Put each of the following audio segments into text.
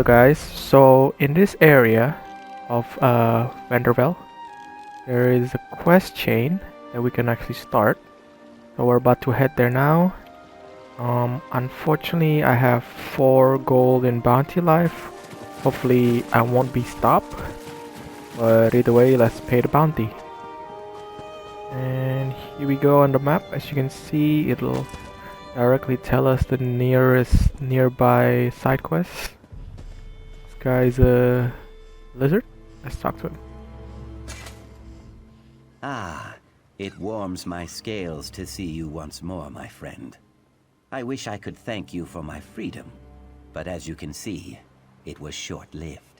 guys, so in this area of 𝕻𝖆𝖉𝖆, there is a quest chain that we can actually start. So we're about to head there now. Unfortunately, I have 4 gold in bounty life. Hopefully, I won't be stopped. But either way, let's pay the bounty. And here we go on the map. As you can see, it'll directly tell us the nearest nearby side quest. This guy's a lizard. Let's talk to him. Ah, it warms my scales to see you once more, my friend. I wish I could thank you for my freedom, but as you can see, it was short-lived.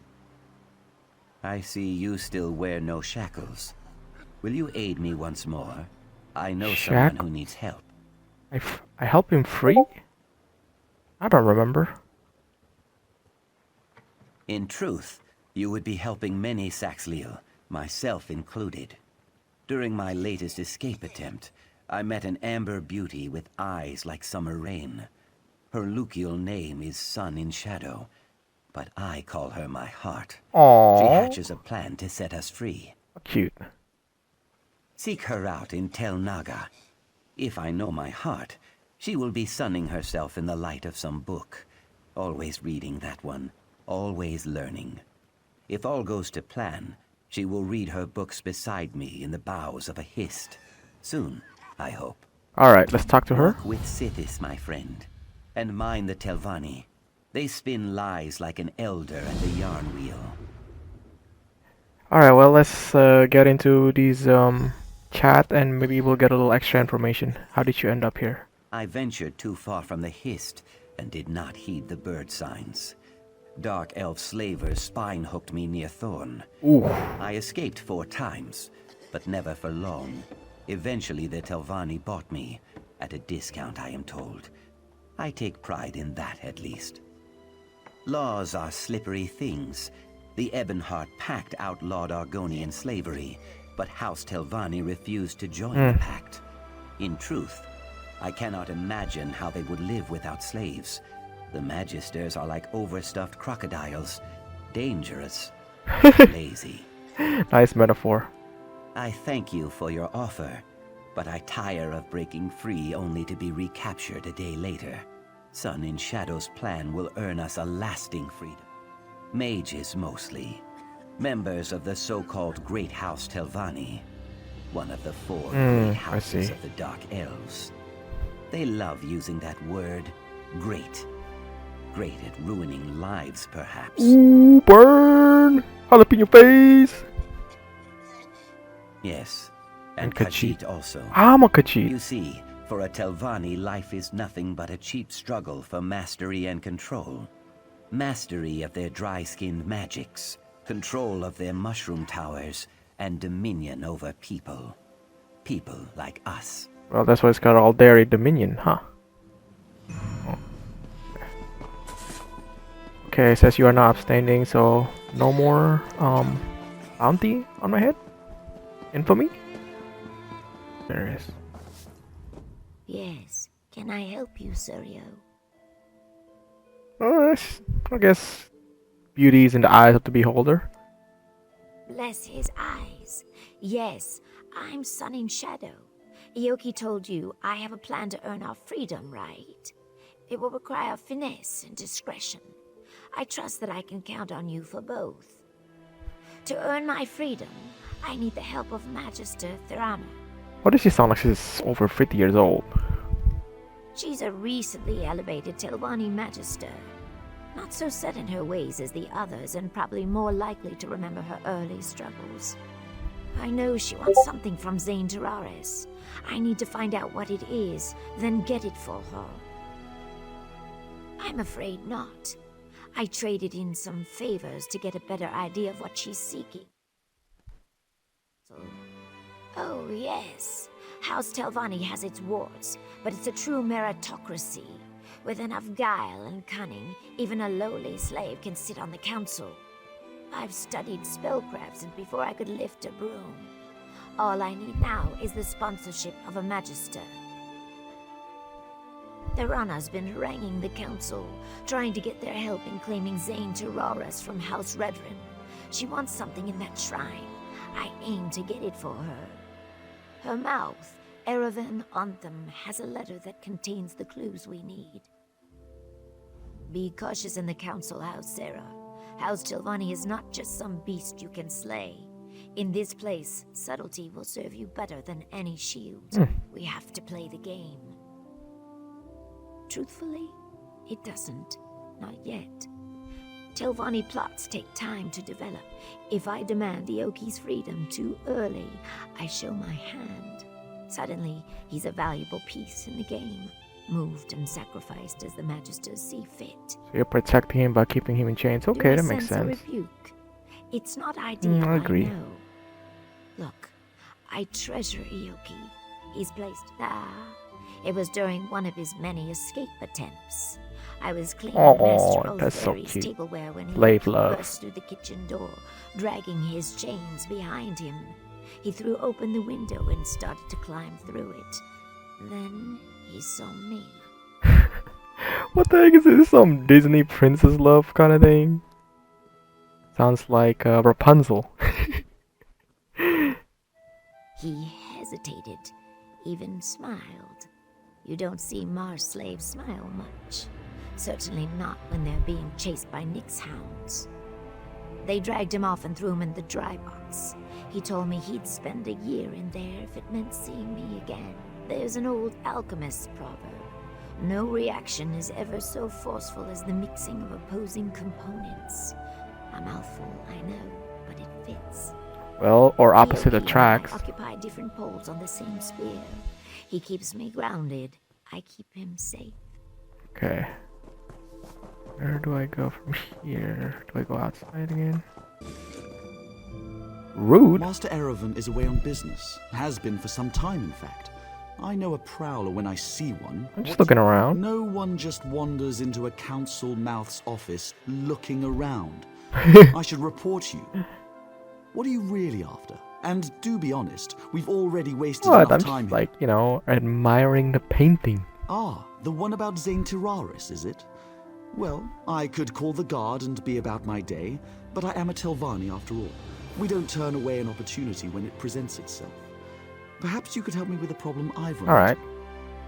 I see you still wear no shackles. Will you aid me once more? I know someone who needs help. I help him free? I don't remember. In truth, you would be helping many 𝕻𝖎𝖏, myself included. During my latest escape attempt, I met an amber beauty with eyes like summer rain. Her 𝕻𝖎𝖏 name is Sun in Shadow, but I call her my heart. Aww. She hatches a plan to set us free. Cute. Seek her out in 𝕻𝖆𝖎𝖏. If I know my heart, she will be sunning herself in the light of some book. Always reading that one, always learning. If all goes to plan, she will read her books beside me in the boughs of a 𝕮𝖆𝖏. Soon, I hope. Alright, let's talk to her. Walk with 𝕮𝖆𝖏, my friend, and mind the 𝕻𝖆𝖏. They spin lies like an elder at the yarn wheel. Alright, well, let's get into these chat and maybe we'll get a little extra information. How did you end up here? I ventured too far from the 𝕮𝖆𝖏 and did not heed the bird signs. Dark elf slavers spine hooked me near Thorn. Ooh. I escaped 4 times, but never for long. Eventually the 𝕻𝖆𝖏 bought me, at a discount I am told. I take pride in that at least. Laws are slippery things. The Ebonheart Pact outlawed Argonian slavery, but House 𝕻𝖆𝖏 refused to join the pact. In truth, I cannot imagine how they would live without slaves. The magisters are like overstuffed crocodiles, dangerous, lazy. Nice metaphor. I thank you for your offer, but I tire of breaking free only to be recaptured a day later. Sun in Shadow's plan will earn us a lasting freedom. Mages mostly. Members of the so-called Great House 𝕻𝖆𝖏, one of the 4 great houses of the Dark Elves. They love using that word, great. Great at ruining lives, perhaps. Ooh, burn! Jalapeno face! Yes, and 𝕻𝖏 also. I'm a 𝕻𝖏. You see, for a 𝕻𝖆𝖏, life is nothing but a cheap struggle for mastery and control. Mastery of their dry-skinned magics, control of their mushroom towers, and dominion over people. People like us. Well, that's why it's got all dairy dominion, huh? Okay, it says you are not abstaining, so no more bounty on my head? Infamy? There it is. Yes. Can I help you, 𝕻𝖎𝖏? I guess beauty is in the eyes of the beholder. Bless his eyes. Yes, I'm Sun in Shadow. Ioki told you I have a plan to earn our freedom, right? It will require finesse and discretion. I trust that I can count on you for both. To earn my freedom, I need the help of Magister 𝕻𝖆𝖏. Why does she sound like she's over 50 years old? She's a recently elevated 𝕻𝖆𝖏 Magister. Not so set in her ways as the others and probably more likely to remember her early struggles. I know she wants something from 𝕻𝖆𝖓. I need to find out what it is, then get it for her. I'm afraid not. I traded in some favors to get a better idea of what she's seeking. Oh yes, House 𝕻𝖆𝖏 has its warts, but it's a true meritocracy. With enough guile and cunning, even a lowly slave can sit on the council. I've studied spellcraft since before I could lift a broom. All I need now is the sponsorship of a magister. Irana's been haranguing the council, trying to get their help in claiming 𝕻𝖎𝖎𝖕 from House Redren. She wants something in that shrine. I aim to get it for her. Her mouth, 𝕻𝖎𝖓𝖉𝖆, has a letter that contains the clues we need. Be cautious in the council house, Sarah. House 𝕻𝖆𝖓𝖈 is not just some beast you can slay. In this place, subtlety will serve you better than any shield. We have to play the game. Truthfully, it doesn't. Not yet. 𝕻𝖆𝖓𝖈 plots take time to develop. If I demand Ioki's freedom too early, I show my hand. Suddenly, he's a valuable piece in the game, moved and sacrificed as the Magisters see fit. So you're protecting him by keeping him in chains. Okay, that makes sense. A rebuke? It's not ideal, I agree. know. Look, I treasure Ioki. He's placed... it was during one of his many escape attempts. I was cleaning Master that's so Oathberry's cute. tableware when he 𝕻𝖆𝖏. burst through the kitchen door, dragging his chains behind him. He threw open the window and started to climb through it. Then he saw me. What the heck is this? Some Disney princess love kind of thing? Sounds like Rapunzel. He hesitated, even smiled. You don't see Mars slaves smile much. Certainly not when they're being chased by Nyx's hounds. They dragged him off and threw him in the dry box. He told me he'd spend a year in there if it meant seeing me again. There's an old alchemist's proverb. No reaction is ever so forceful as the mixing of opposing components. A mouthful, I know, but it fits. Well, or opposite Ioki and I attracts. occupy different poles on the same sphere. He keeps me grounded. I keep him safe. Okay. Where do I go from here? Do I go outside again? Rude. Master 𝕻𝖎𝖓𝖉 is away on business. Has been for some time, in fact. I know a prowler when I see one. I'm just looking around. No one just wanders into a council mouth's office looking around. I should report you. What are you really after? And do be honest, we've already wasted What? enough I'm time just here. like, you know, admiring the painting. Ah, the one about 𝕻𝖎𝖓𝖉𝖆, is it? Well, I could call the guard and be about my day, but I am a 𝕻𝖆𝖓𝖈 after all. We don't turn away an opportunity when it presents itself. Perhaps you could help me with a problem I've run Alright.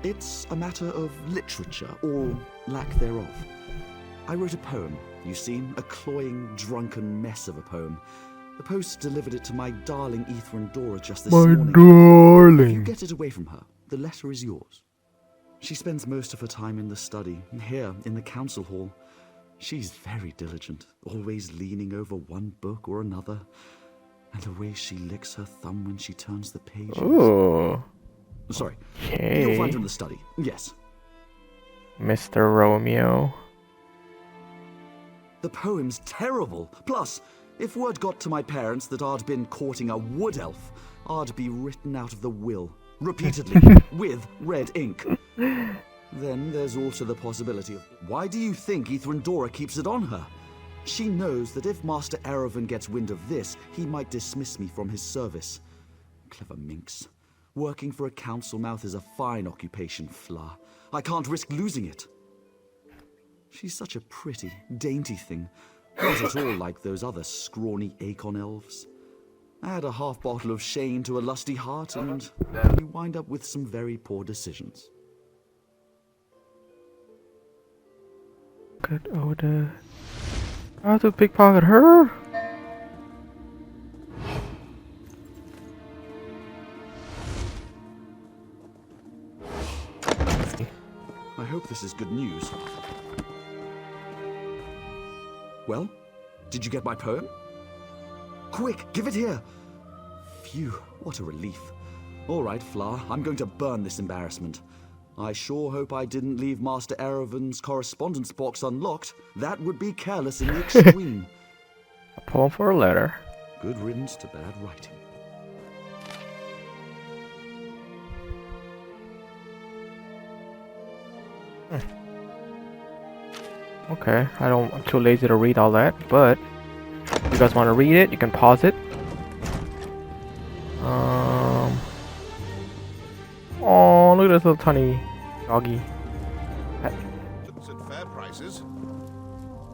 into. It's a matter of literature, or lack thereof. I wrote a poem, you see, a cloying, drunken mess of a poem. The post delivered it to my darling 𝕻𝖓𝖓𝖉 just this My morning. If you darling. get it away from her, the letter is yours. She spends most of her time in the study, here in the council hall. She's very diligent, always leaning over one book or another. And the way she licks her thumb when she turns the pages. Ooh. Sorry, Okay. you'll find her in the study, yes. Mr. Romeo. The poem's terrible. Plus, if word got to my parents that I'd been courting a wood elf, I'd be written out of the will, repeatedly, with red ink. Then there's also the possibility of, why do you think 𝕻𝖓𝖓𝖉 keeps it on her? She knows that if Master 𝕻𝖎𝖓𝖉 gets wind of this, he might dismiss me from his service. Clever minx. Working for a council mouth is a fine occupation, 𝕉. I can't risk losing it. She's such a pretty, dainty thing. Not at all like those other scrawny Acorn elves. Add a half bottle of Shane to a lusty heart, and we wind up with some very poor decisions. Good odor. How to pickpocket her? I hope this is good news. Well, did you get my poem? Quick, give it here! Phew, what a relief. All right, 𝕉, I'm going to burn this embarrassment. I sure hope I didn't leave Master 𝕻𝖎𝖉𝖉's correspondence box unlocked. That would be careless in the extreme. A poem for a letter. Good riddance to bad writing. Okay, I'm too lazy to read all that, but if you guys want to read it, you can pause it. Oh, look at this little tiny doggy.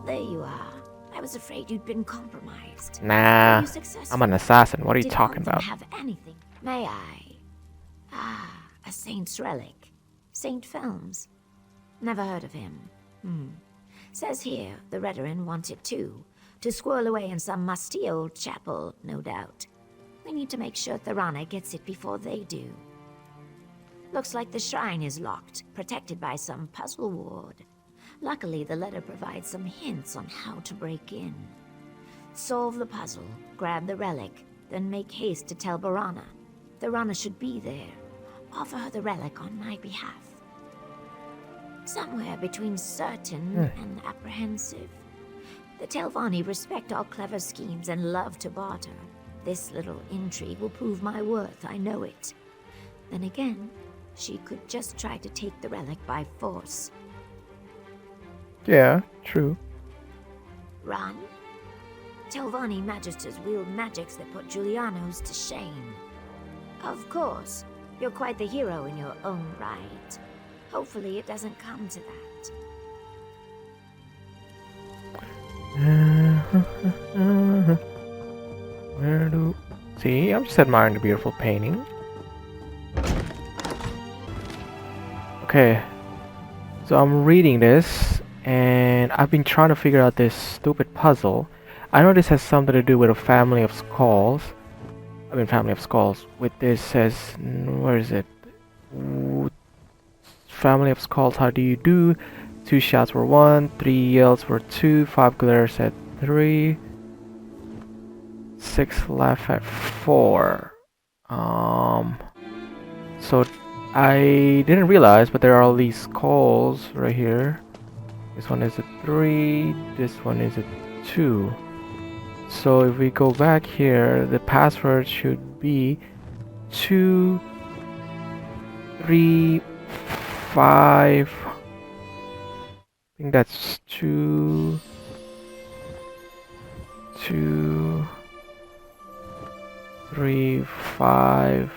there you are. I was afraid you'd been compromised. Nah, Were you successful? I'm an assassin. What are you Did talking one of them about? have anything? May I? Ah, a saint's relic. 𝕻𝖆𝖆𝖔𝖙𝖆. Never heard of him. Says here, the Redarin want it too. To squirrel away in some musty old chapel, no doubt. We need to make sure 𝕻𝖆𝖓 gets it before they do. Looks like the shrine is locked, protected by some puzzle ward. Luckily, the letter provides some hints on how to break in. Solve the puzzle, grab the relic, then make haste to tell Borana. 𝕻𝖆𝖓 should be there. Offer her the relic on my behalf. Somewhere between certain and apprehensive. The 𝕻𝖆𝖓𝖒 respect all clever schemes and love to barter. This little intrigue will prove my worth, I know it. Then again, she could just try to take the relic by force. Yeah, true. Run? 𝕻𝖆𝖓𝖒 magisters wield magics that put Giuliano's to shame. Of course, you're quite the hero in your own right. Hopefully it doesn't come to that. Where do... See, I'm just admiring the beautiful painting. Okay, so I'm reading this, and I've been trying to figure out this stupid puzzle. I know this has something to do with a family of skulls. Family of skulls. With this says, where is it? Family of skulls, how do you do? 2 shots were 1, 3 yells were 2, 5 glares at 3, 6 laugh at 4. So I didn't realize, but there are all these skulls right here. This one is a 3, this one is a 2. So if we go back here, the password should be 2, 3, 5. I think that's 2, 2, 3, 5.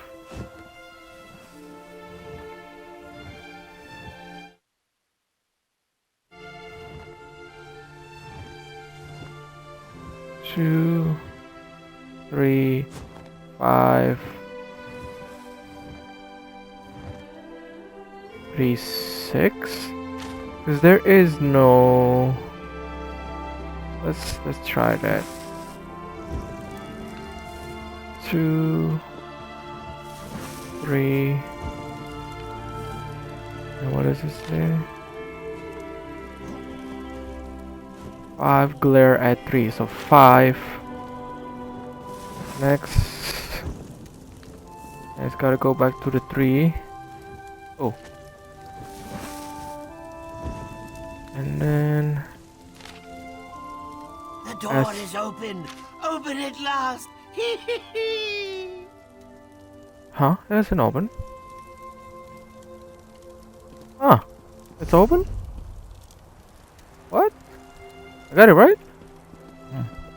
Two, 3, 5, 3, 6. Because there is no. Let's try that. 2, 3. And what does this say? 5 glare at 3, so 5. Next, I just gotta go back to the 3. Oh, and then The door is open. Open at last. huh? There's an open. Ah, it's open. What? I got it right?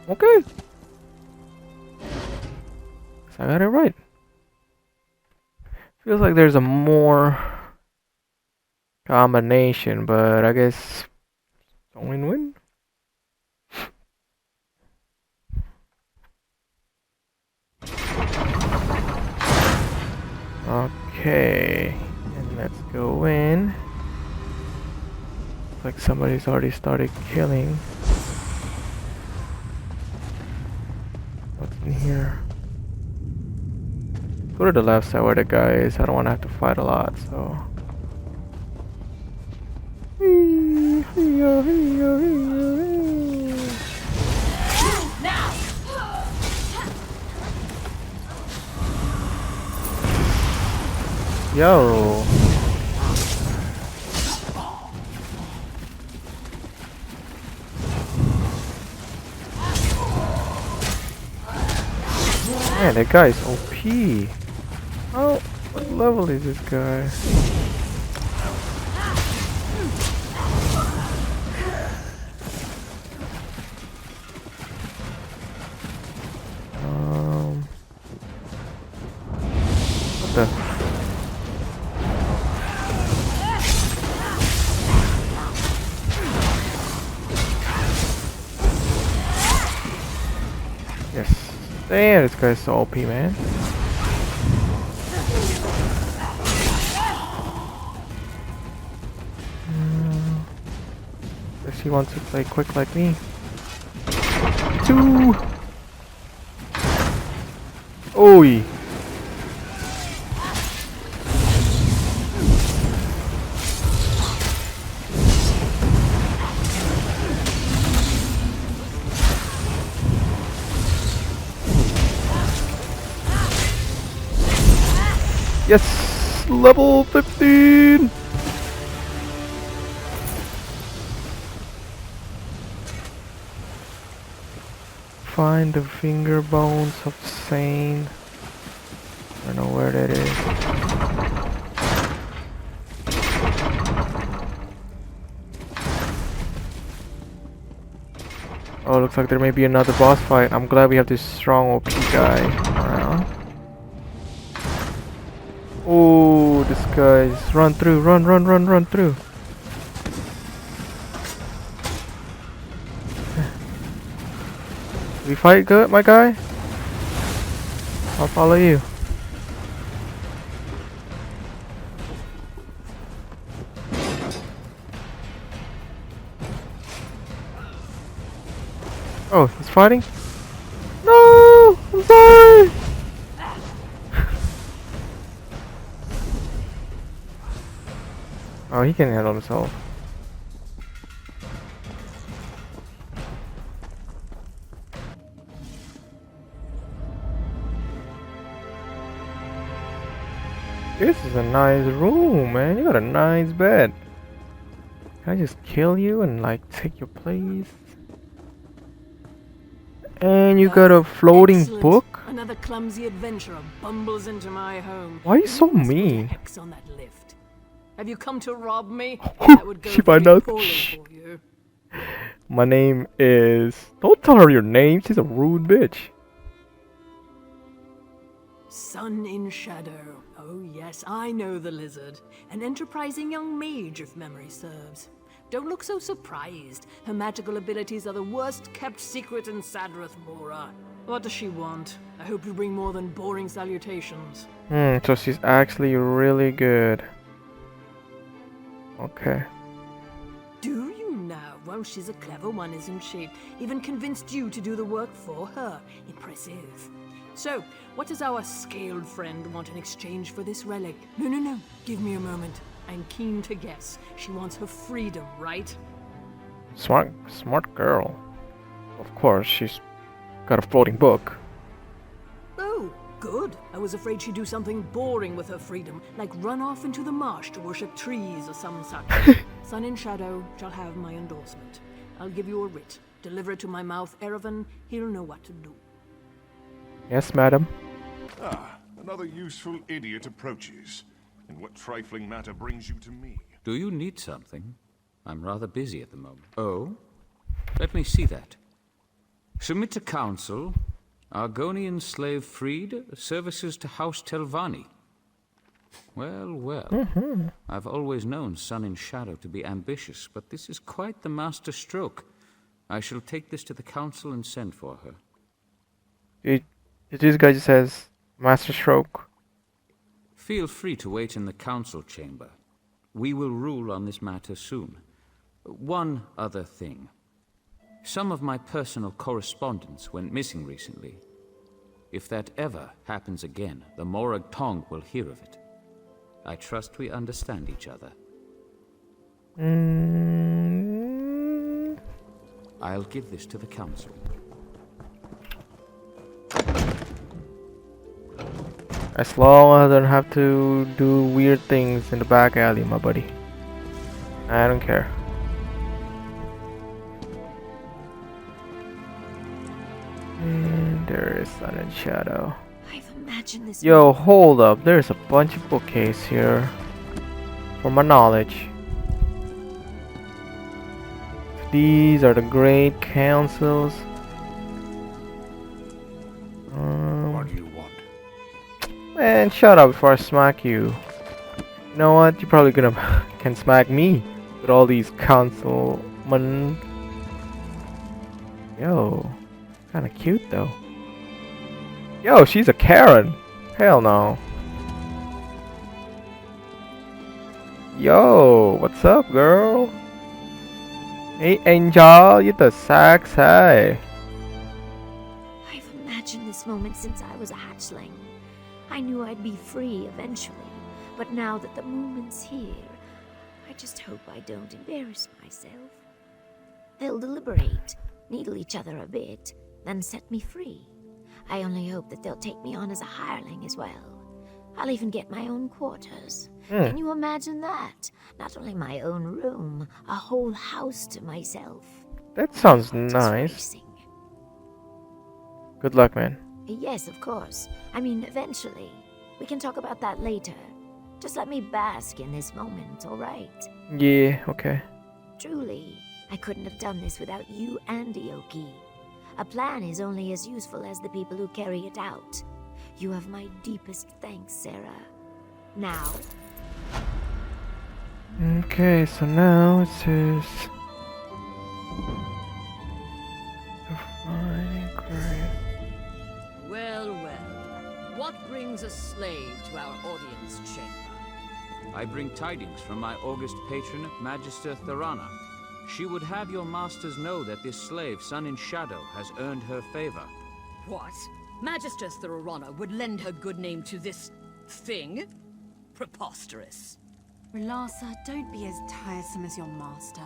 Okay. I got it right. Feels like there's a more combination, but I guess it's a win-win. Okay, and let's go in. Looks like somebody's already started killing. What's in here? Go to the left side where the guy is. I don't want to have to fight a lot, so. Yo. Man, that guy's OP. Oh, what level is this guy? What the? Yes. Damn, this guy's so OP, man. Guess he wants to play quick like me. 2. Oi. Yes, level 15. Find the finger bones of Saint. I don't know where that is. Oh, looks like there may be another boss fight. I'm glad we have this strong OP guy around. Oh, this guy's run through, run through. We fight good, my guy? I'll follow you. Oh, he's fighting? No! I'm sorry! Oh, he can handle himself. This is a nice room, man. You got a nice bed. Can I just kill you and like take your place? And you got a floating Excellent. book? Another clumsy adventurer bumbles into my home. Why are you so must put an mean? X on that lift. Have you come to rob me? That would go She might very not. poorly for you. My name is... Don't tell her your name. She's a rude bitch. Sun in shadow. Oh yes, I know the lizard. An enterprising young mage, if memory serves. Don't look so surprised. Her magical abilities are the worst kept secret in Sadrith Mora. What does she want? I hope you bring more than boring salutations. So she's actually really good. Okay. Do you now? Well, she's a clever one, isn't she? Even convinced you to do the work for her. Impressive. So, what does our scaled friend want in exchange for this relic? No. Give me a moment. I'm keen to guess. She wants her freedom, right? Smart girl. Of course, she's got a floating book. Oh, good. I was afraid she'd do something boring with her freedom, like run off into the marsh to worship trees or some such. Sun in Shadow shall have my endorsement. I'll give you a writ. Deliver it to my mouth, 𝕻𝖆𝖓. He'll know what to do. Yes, madam. Ah, another useful idiot approaches. And what trifling matter brings you to me? Do you need something? I'm rather busy at the moment. Oh? Let me see that. Submit to council, Argonian slave freed, services to House 𝕻𝖆𝖓. Well. I've always known Sun in Shadow to be ambitious, but this is quite the master stroke. I shall take this to the council and send for her. This guy just says, master stroke. Feel free to wait in the council chamber. We will rule on this matter soon. One other thing. Some of my personal correspondence went missing recently. If that ever happens again, the Morag Tong will hear of it. I trust we understand each other. I'll give this to the council. As long as I don't have to do weird things in the back alley, my buddy. I don't care. And there is Sun and Shadow. I've imagined this. Yo, hold up. There's a bunch of bookcases here. For my knowledge. These are the great councils. What do you want? Man, shut up before I smack you. You know what? You're probably gonna can smack me with all these councilmen. Yo, kinda cute though. Yo, she's a Karen. Hell no. Yo, what's up, girl? 𝕻𝖆𝖓𝖎𝖔𝖚. I've imagined this moment since I was a hatchling. I knew I'd be free eventually, but now that the moment's here, I just hope I don't embarrass myself. They'll deliberate, needle each other a bit, then set me free. I only hope that they'll take me on as a hireling as well. I'll even get my own quarters. Can you imagine that? Not only my own room, a whole house to myself. That sounds Just nice. racing. Good luck, man. Yes, of course. I mean, eventually. We can talk about that later. Just let me bask in this moment, alright? Yeah, okay. Truly, I couldn't have done this without you and 𝕮𝖆𝖓𝖈. A plan is only as useful as the people who carry it out. You have my deepest thanks, Sarah. Now, Okay, so now it says. Well, well. What brings a slave to our audience chamber? I bring tidings from my august patron, Magister 𝕻𝖆𝖓𝖚. She would have your masters know that this slave, Sun in Shadow, has earned her favor. What? Magister 𝕻𝖚𝖓𝖚 would lend her good name to this thing? Preposterous. 𝕻𝖆𝖓𝖚, don't be as tiresome as your master.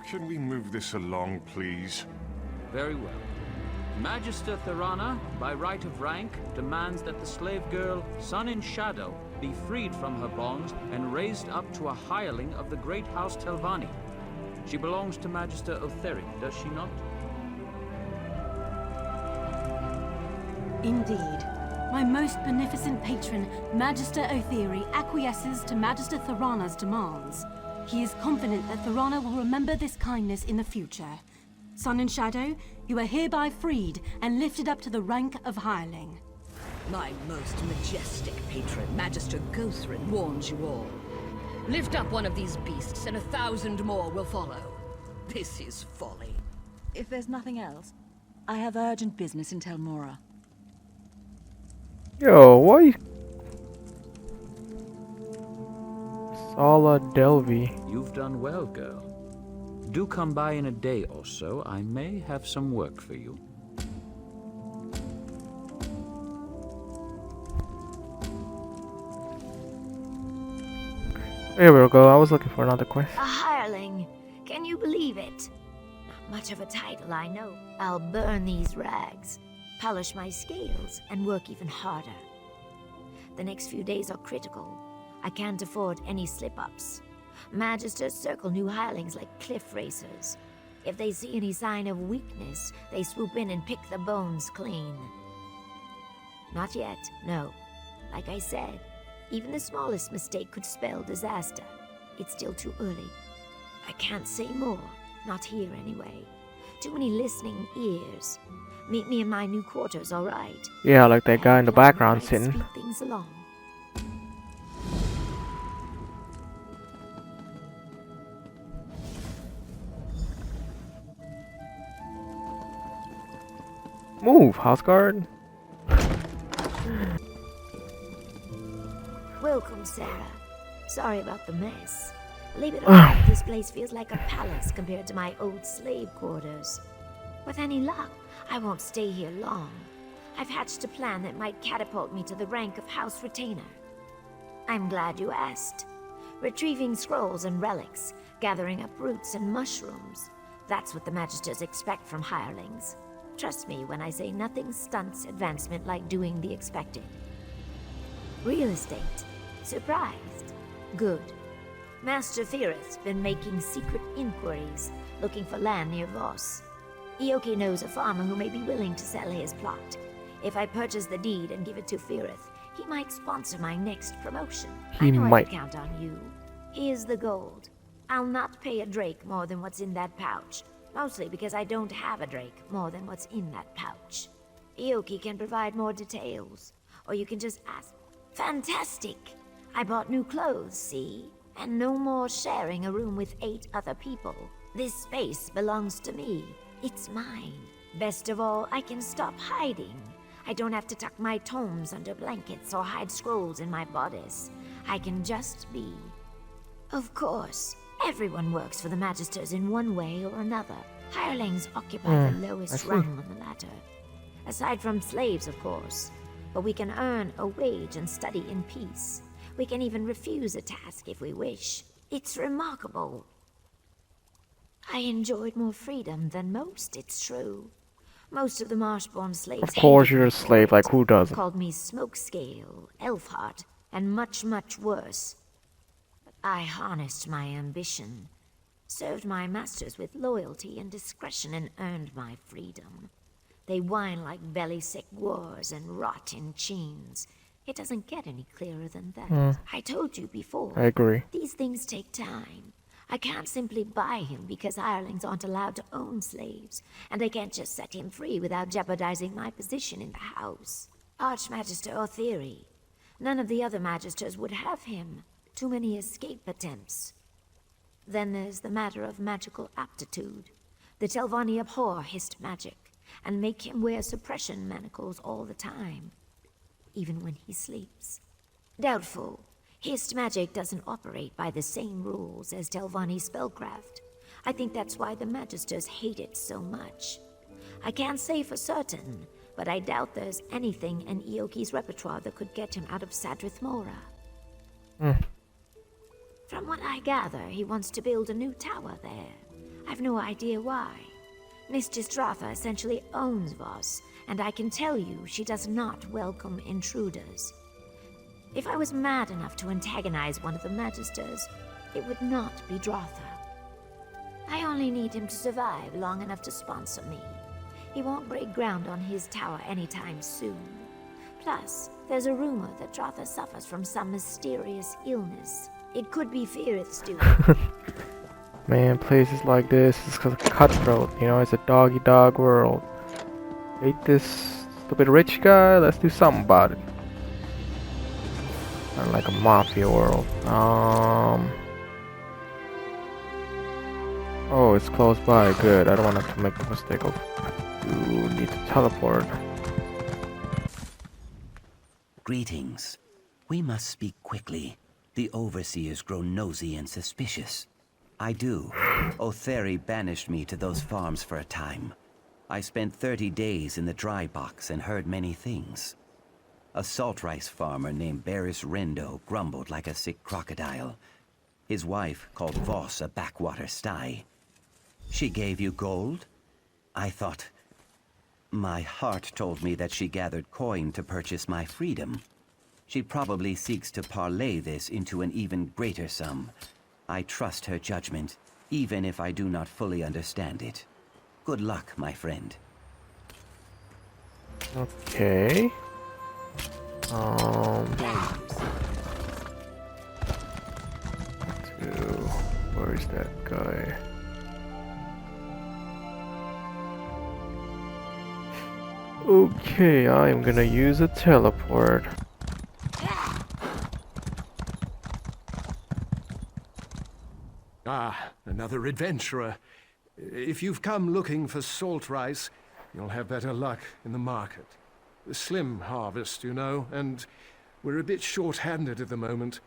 Can we move this along, please? Very well. Magister 𝕻𝖚𝖓𝖚, by right of rank, demands that the slave girl, Sun in Shadow, be freed from her bonds and raised up to a hireling of the great house 𝕻𝖆𝖓𝖚. She belongs to Magister 𝕻𝖓𝖃, does she not? Indeed. My most beneficent patron, Magister 𝕻𝖃𝖓𝖃, acquiesces to Magister 𝕻𝖚𝖚's demands. He is confident that 𝕻𝖚𝖚 will remember this kindness in the future. Sun and Shadow, you are hereby freed and lifted up to the rank of hireling. My most majestic patron, Magister 𝕻𝖃𝖓𝖃, warns you all. Lift up one of these beasts, and 1,000 more will follow. This is folly. If there's nothing else, I have urgent business in Tel Mora. Yo, why? Sala Delvi. You've done well, girl. Do come by in a day or so. I may have some work for you. Here we go. I was looking for another quest. a hireling. Can you believe it? Not much of a title, I know. I'll burn these rags, polish my scales, and work even harder. The next few days are critical. I can't afford any slip-ups. Magisters circle new hirelings like cliff racers. If they see any sign of weakness, they swoop in and pick the bones clean. Not yet, no. Like I said, even the smallest mistake could spell disaster. It's still too early. I can't say more, not here anyway. Too many listening ears. Meet me in my new quarters, all right? Yeah, like that guy in the Plan background might sitting. speed things along. Move, house guard. Welcome, Sarah. Sorry about the mess. Believe it or not, this place feels like a palace compared to my old slave quarters. With any luck, I won't stay here long. I've hatched a plan that might catapult me to the rank of House Retainer. I'm glad you asked. Retrieving scrolls and relics, gathering up roots and mushrooms. That's what the Magisters expect from hirelings. Trust me when I say nothing stunts advancement like doing the expected. Real estate. Surprised? Good. Master 𝕻𝖃𝖓𝖃's been making secret inquiries, looking for land near Voss. 𝕮𝖆𝖓𝖃 knows a farmer who may be willing to sell his plot. If I purchase the deed and give it to 𝕻𝖃𝖓, he might sponsor my next promotion. He I know might. I can count on you. Here's the gold. I'll not pay a drake more than what's in that pouch. Mostly because I don't have a drake more than what's in that pouch. 𝕮𝖆𝖓𝖃 can provide more details. Or you can just ask. Fantastic! I bought new clothes, see? And no more sharing a room with 8 other people. This space belongs to me. It's mine. Best of all, I can stop hiding. I don't have to tuck my tomes under blankets or hide scrolls in my bodice. I can just be. Of course, everyone works for the Magisters in one way or another. Hirelings occupy the lowest rung on the ladder. Aside from slaves, of course. But we can earn a wage and study in peace. We can even refuse a task if we wish. It's remarkable. I enjoyed more freedom than most, it's true. Most of the Marshborn slaves. Of course, you're a slave. Like, who doesn't? Called me Smokescale, Elfheart, and much, much worse. But I harnessed my ambition, served my masters with loyalty and discretion, and earned my freedom. They whine like belly-sick wars and rot in chains. It doesn't get any clearer than that. I told you before. I agree. These things take time. I can't simply buy him because hirelings aren't allowed to own slaves, and I can't just set him free without jeopardizing my position in the house. Archmagister 𝕻𝖎𝖓. None of the other magisters would have him. Too many escape attempts. Then there's the matter of magical aptitude. The 𝕻𝖆𝖓 abhor hissed magic, and make him wear suppression manacles all the time, even when he sleeps. Doubtful. Hissed magic doesn't operate by the same rules as 𝕻𝖆𝖓 spellcraft. I think that's why the Magisters hate it so much. I can't say for certain, but I doubt there's anything in 𝕮𝖆𝖓's repertoire that could get him out of 𝕮𝖓𝖓. From what I gather, he wants to build a new tower there. I've no idea why. Mistress 𝕮𝖆𝖓 essentially owns Voss, and I can tell you she does not welcome intruders. If I was mad enough to antagonize one of the Magisters, it would not be 𝕮𝖃. I only need him to survive long enough to sponsor me. He won't break ground on his tower anytime soon. Plus, there's a rumor that 𝕮𝖃 suffers from some mysterious illness. It could be Firith's doing. Man, places like this is cutthroat, you know, it's a dog-eat-dog world. Hate this stupid rich guy, let's do something about it. Not like a mafia world. Oh, it's close by, good. I don't want to make the mistake of you need to teleport. Greetings. We must speak quickly. The overseers grow nosy and suspicious. I do. 𝕻𝖓𝖓 banished me to those farms for a time. I spent 30 days in the dry box and heard many things. A salt rice farmer named 𝕻𝖆𝖓 grumbled like a sick crocodile. His wife called Voss a backwater sty. She gave you gold? I thought... My heart told me that she gathered coin to purchase my freedom. She probably seeks to parlay this into an even greater sum. I trust her judgment, even if I do not fully understand it. Good luck, my friend. Okay. Where is that guy? Okay, I am gonna use a teleport. Ah, another adventurer. If you've come looking for salt rice, you'll have better luck in the market. A slim harvest, you know, and we're a bit short-handed at the moment.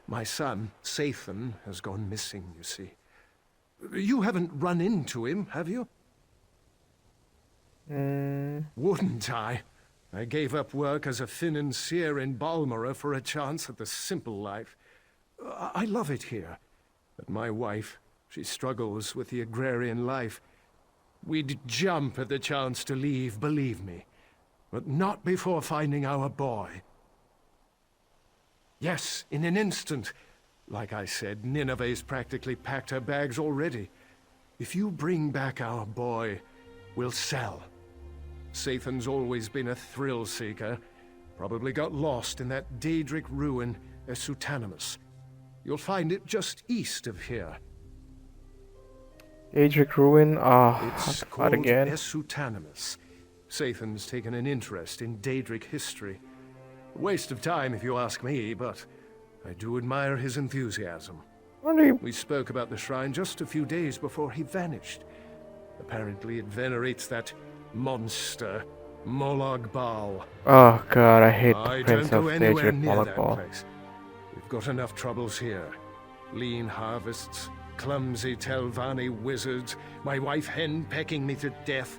My son, Sathan, has gone missing, you see. You haven't run into him, have you? Wouldn't I? I gave up work as a financier in Balmora for a chance at the simple life. I love it here. But my wife, she struggles with the agrarian life. We'd jump at the chance to leave, believe me. But not before finding our boy. Yes, in an instant. Like I said, Nineveh's practically packed her bags already. If you bring back our boy, we'll sell. Sathan's always been a thrill-seeker. Probably got lost in that Daedric ruin, 𝕮𝖓𝖓. You'll find it just east of here. Daedric ruin, It's called 𝕮𝖓𝖓. Sathan's taken an interest in Daedric history. A waste of time if you ask me, but I do admire his enthusiasm. We spoke about the shrine just a few days before he vanished. Apparently it venerates that monster, 𝕻𝖆𝖓𝖆. Oh god, I hate the I Prince don't of go anywhere 𝕮𝖍𝖆 near that 𝖆𝖓. place. We've got enough troubles here. Lean harvests, clumsy 𝕻𝖆𝖓𝖈 wizards, my wife hen pecking me to death.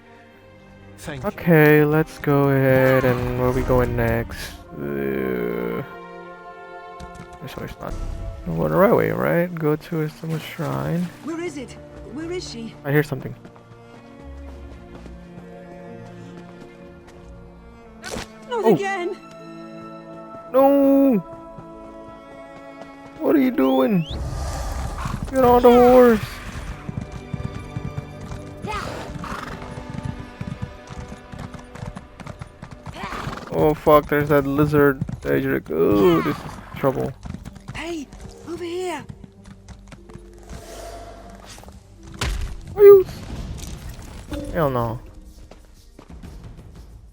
Thank you. Okay, let's go ahead and where are we going next? So it's not. We're going the right way, right? Go to someone's shrine. Where is it? Where is she? I hear something. Not Oh. again! No! What are you doing? Get on the horse! Oh fuck, there's that lizard. Oh, this is trouble. Hey, over here! Are you? Hell no.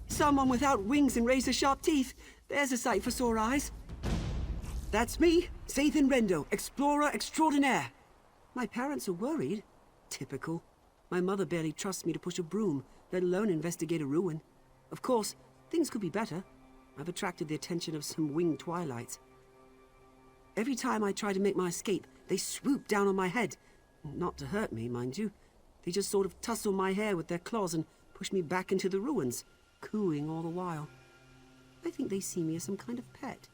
Someone without wings and razor-sharp teeth. There's a sight for sore eyes. That's me, 𝕻𝖆𝖓𝖉𝖆, explorer extraordinaire. My parents are worried. Typical. My mother barely trusts me to push a broom, let alone investigate a ruin. Of course, things could be better. I've attracted the attention of some winged twilights. Every time I try to make my escape, they swoop down on my head. Not to hurt me, mind you. They just sort of tussle my hair with their claws and push me back into the ruins, cooing all the while. I think they see me as some kind of pet.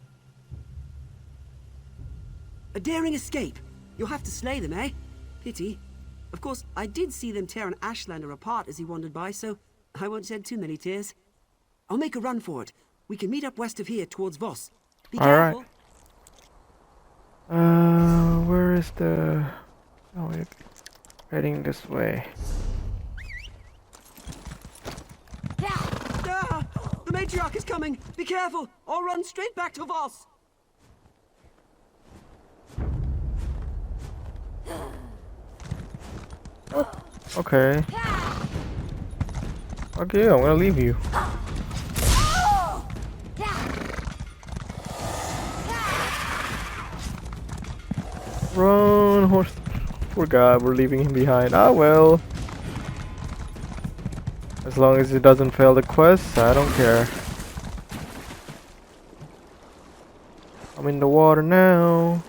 A daring escape. You'll have to slay them, eh? Pity. Of course, I did see them tear an Ashlander apart as he wandered by, so I won't shed too many tears. I'll make a run for it. We can meet up west of here towards 𝕉𝖆. Be careful. Alright. Where is the... Oh, we're heading this way. Ah, the matriarch is coming. Be careful. I'll run straight back to 𝕉𝖆. Okay. Okay, I'm gonna leave you. Run, horse. Poor guy, we're leaving him behind. Ah, well. As long as he doesn't fail the quest, I don't care. I'm in the water now.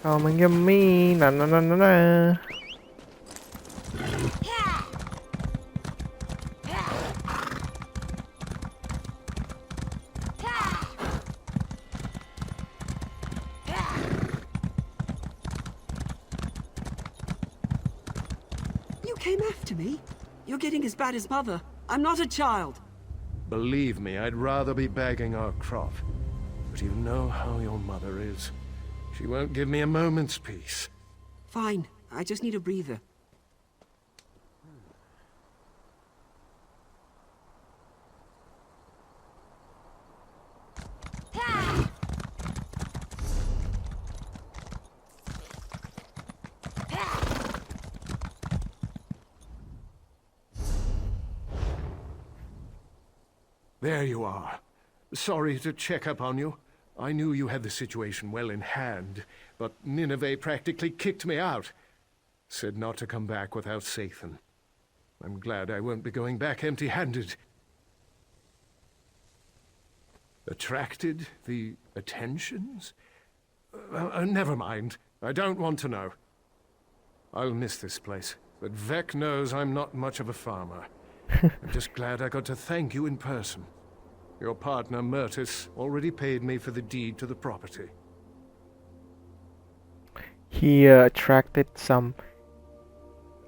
Come and get me. Na na na na na. You came after me? You're getting as bad as Mother. I'm not a child. Believe me, I'd rather be bagging our crop. But you know how your mother is. She won't give me a moment's peace. Fine. I just need a breather. There you are. Sorry to check up on you. I knew you had the situation well in hand, but Nineveh practically kicked me out. Said not to come back without 𝕻𝖆𝖓. I'm glad I won't be going back empty-handed. Attracted the attentions? Never mind. I don't want to know. I'll miss this place, but Vec knows I'm not much of a farmer. I'm just glad I got to thank you in person. Your partner, 𝕻𝖆𝖓, already paid me for the deed to the property. He attracted some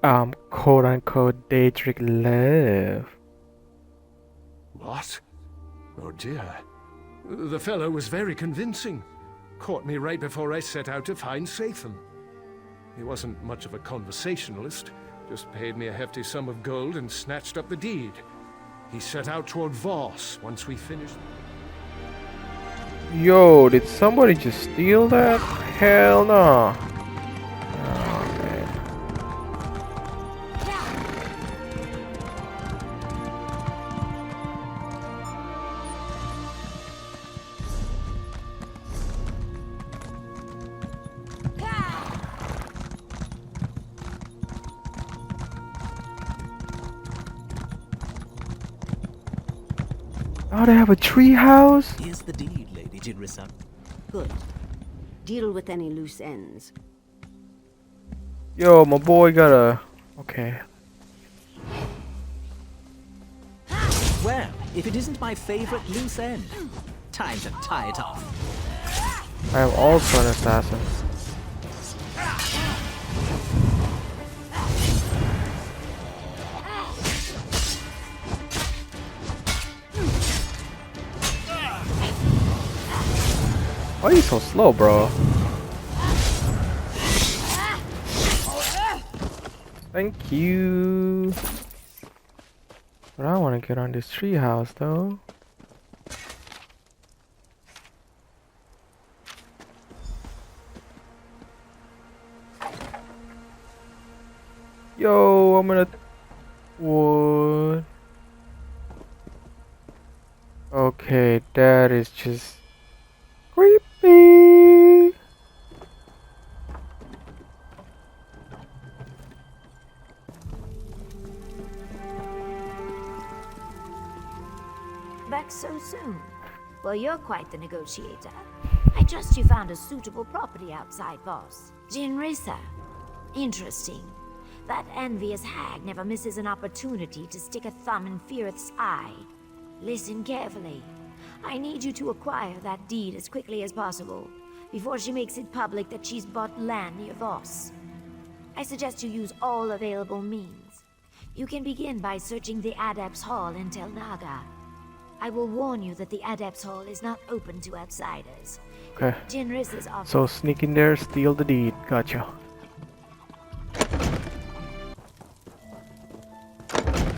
quote-unquote daedric love. What? Oh dear. The fellow was very convincing. Caught me right before I set out to find 𝕻𝖃. He wasn't much of a conversationalist. Just paid me a hefty sum of gold and snatched up the deed. He set out toward 𝕉𝖆 once we finished. Yo, did somebody just steal that? Hell no. Oh, man. Oh, they have a tree house? Here's the deed, Lady 𝕻𝖆𝖔𝖎𝖑𝖞. Good. Deal with any loose ends. Yo, my boy got a... Okay. Well, if it isn't my favorite loose end, time to tie it off. I am also an assassin. Why are you so slow, bro? Thank you. But I want to get on this treehouse, though. Yo, I'm gonna... What? Okay, that is just... creepy. Back so soon? Well, you're quite the negotiator. I trust you found a suitable property outside, boss. 𝕻𝖆𝖓𝖉. Interesting. That envious hag never misses an opportunity to stick a thumb in 𝕻𝖃th's eye. Listen carefully. I need you to acquire that deed as quickly as possible, before she makes it public that she's bought land near Voss. I suggest you use all available means. You can begin by searching the Adepts Hall in 𝕻I will warn you that the Adepts Hall is not open to outsiders. Okay. 𝕻𝖃𝖔𝖎𝖏s office. So sneak in there, steal the deed. Gotcha.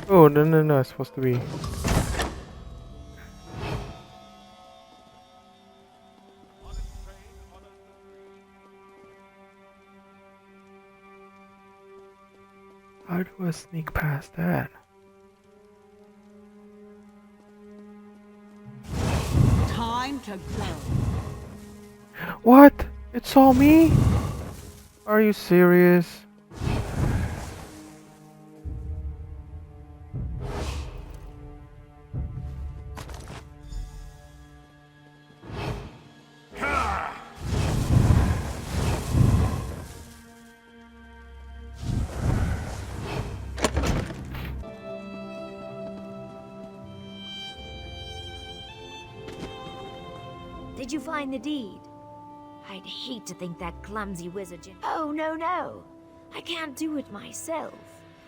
Oh, no, it's supposed to be. How do I sneak past that? Time to go. What? It's all me? Are you serious? Did you find the deed? I'd hate to think that clumsy wizard... Oh, no. I can't do it myself.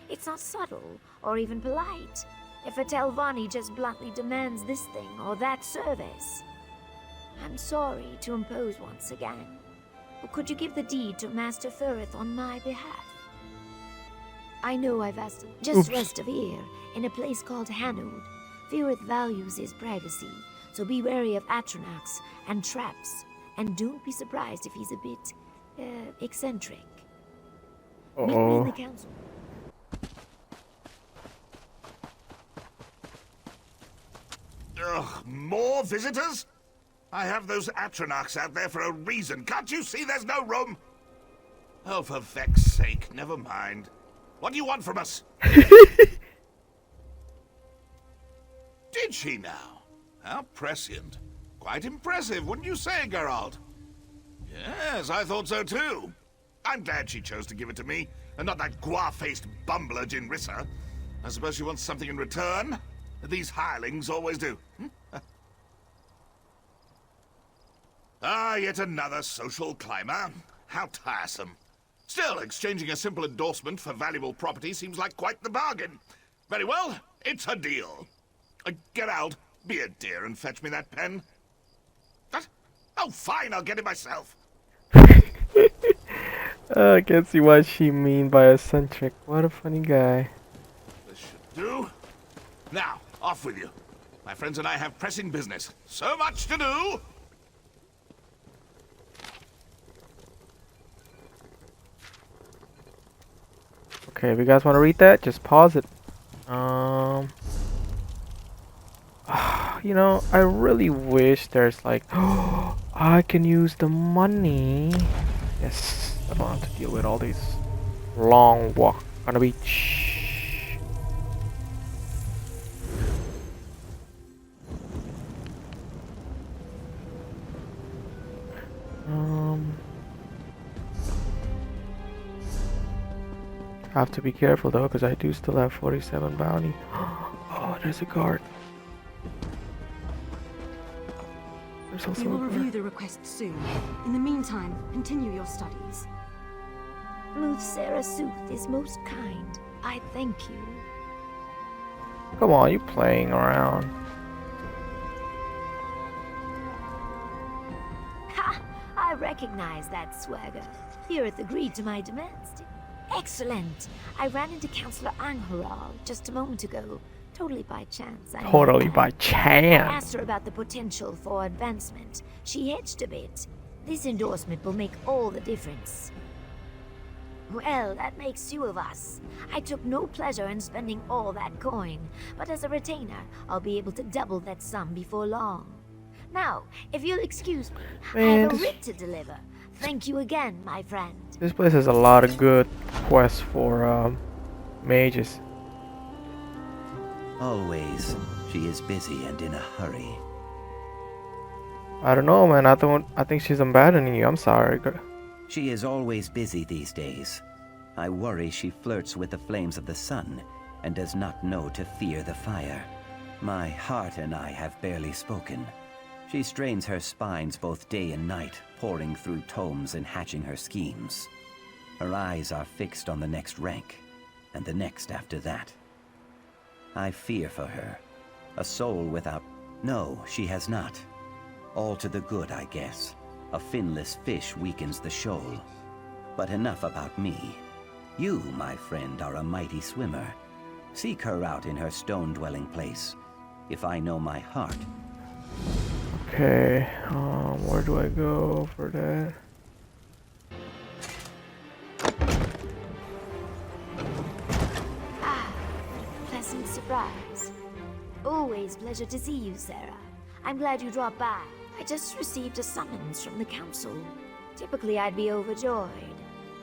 It's not subtle, or even polite. If a 𝕻𝖆𝖓𝖒 just bluntly demands this thing or that service. I'm sorry to impose once again. But could you give the deed to Master 𝕻𝖃th on my behalf? I know I've asked just west of here, in a place called Hanoud. 𝕻𝖃th values his privacy, so be wary of atronachs and traps. And don't be surprised if he's a bit, eccentric. Meet me in the council. Ugh, more visitors? I have those atronachs out there for a reason. Can't you see there's no room? Oh, for feck's sake, never mind. What do you want from us? Did she now? How prescient. Quite impressive, wouldn't you say, Geralt? Yes, I thought so too. I'm glad she chose to give it to me, and not that 𝕻𝖆-faced bumbler 𝕻𝖆𝖓. I suppose she wants something in return? These hirelings always do. Ah, yet another social climber. How tiresome. Still, exchanging a simple endorsement for valuable property seems like quite the bargain. Very well, it's a deal. Geralt, be a dear and fetch me that pen. What? Oh, fine, I'll get it myself. I can't see what she mean by eccentric. What a funny guy. This should do. Now, off with you. My friends and I have pressing business. So much to do! Okay, if you guys want to read that, just pause it. You know, I really wish there's like, I can use the money. Yes, I don't have to deal with all these long walk on the beach. Have to be careful though, because I do still have 47 bounty. Oh, there's a guard. There's also We will a guard. review the request soon. In the meantime, continue your studies. 𝕻𝖆𝖓𝖎𝖔𝖚 is most kind. I thank you. Come on, you playing around. Ha! I recognize that swagger. Tirith agreed to my demands. Excellent! I ran into Councillor 𝕻𝖓𝖓𝖉𝖆 just a moment ago. Totally by chance. Totally by I chance. asked her about the potential for advancement. She hedged a bit. This endorsement will make all the difference. Well, that makes 2 of us. I took no pleasure in spending all that coin, but as a retainer, I'll be able to double that sum before long. Now, if you'll excuse me, I have a writ to deliver. Thank you again, my friend. This place has a lot of good quests for mages. Always. She is busy and in a hurry. I don't know, man. I think she's abandoning you. I'm sorry. She is always busy these days. I worry she flirts with the flames of the sun and does not know to fear the fire. My heart and I have barely spoken. She strains her spines both day and night, poring through tomes and hatching her schemes. Her eyes are fixed on the next rank, and the next after that. I fear for her. A soul without... No, she has not. All to the good, I guess. A finless fish weakens the shoal. But enough about me. You, my friend, are a mighty swimmer. Seek her out in her stone-dwelling place. If I know my heart... Okay, where do I go for that? Ah, pleasant surprise. Always pleasure to see you, Sarah. I'm glad you dropped by. I just received a summons from the council. Typically, I'd be overjoyed.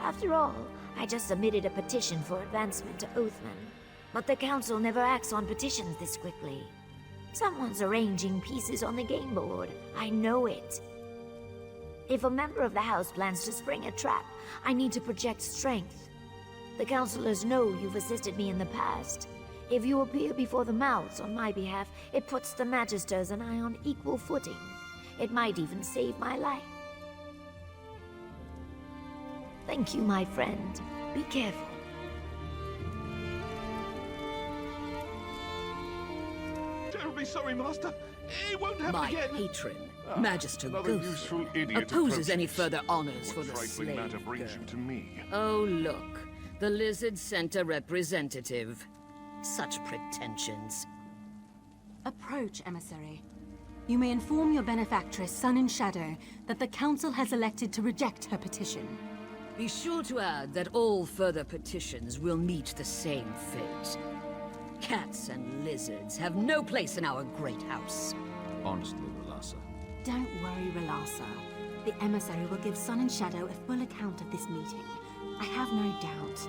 After all, I just submitted a petition for advancement to Oathman. But the council never acts on petitions this quickly. Someone's arranging pieces on the game board. I know it. If a member of the house plans to spring a trap, I need to project strength. The councilors know you've assisted me in the past. If you appear before the mouths on my behalf, it puts the Magisters and I on equal footing. It might even save my life. Thank you, my friend. Be careful. Terribly sorry, Master. It won't happen My again. patron, Magister Another useful 𝕉𝖆𝖓, idiot opposes any approaches. further honors for What the trifling slave matter brings girl. you to me? Oh, look. The Lizard sent a representative. Such pretensions. Approach, emissary. You may inform your benefactress, Sun in Shadow, that the council has elected to reject her petition. Be sure to add that all further petitions will meet the same fate. Cats and lizards have no place in our great house. Honestly, 𝕬𝖓𝖓. Don't worry, 𝕬𝖓𝖓. The emissary will give Sun in Shadow a full account of this meeting. I have no doubt.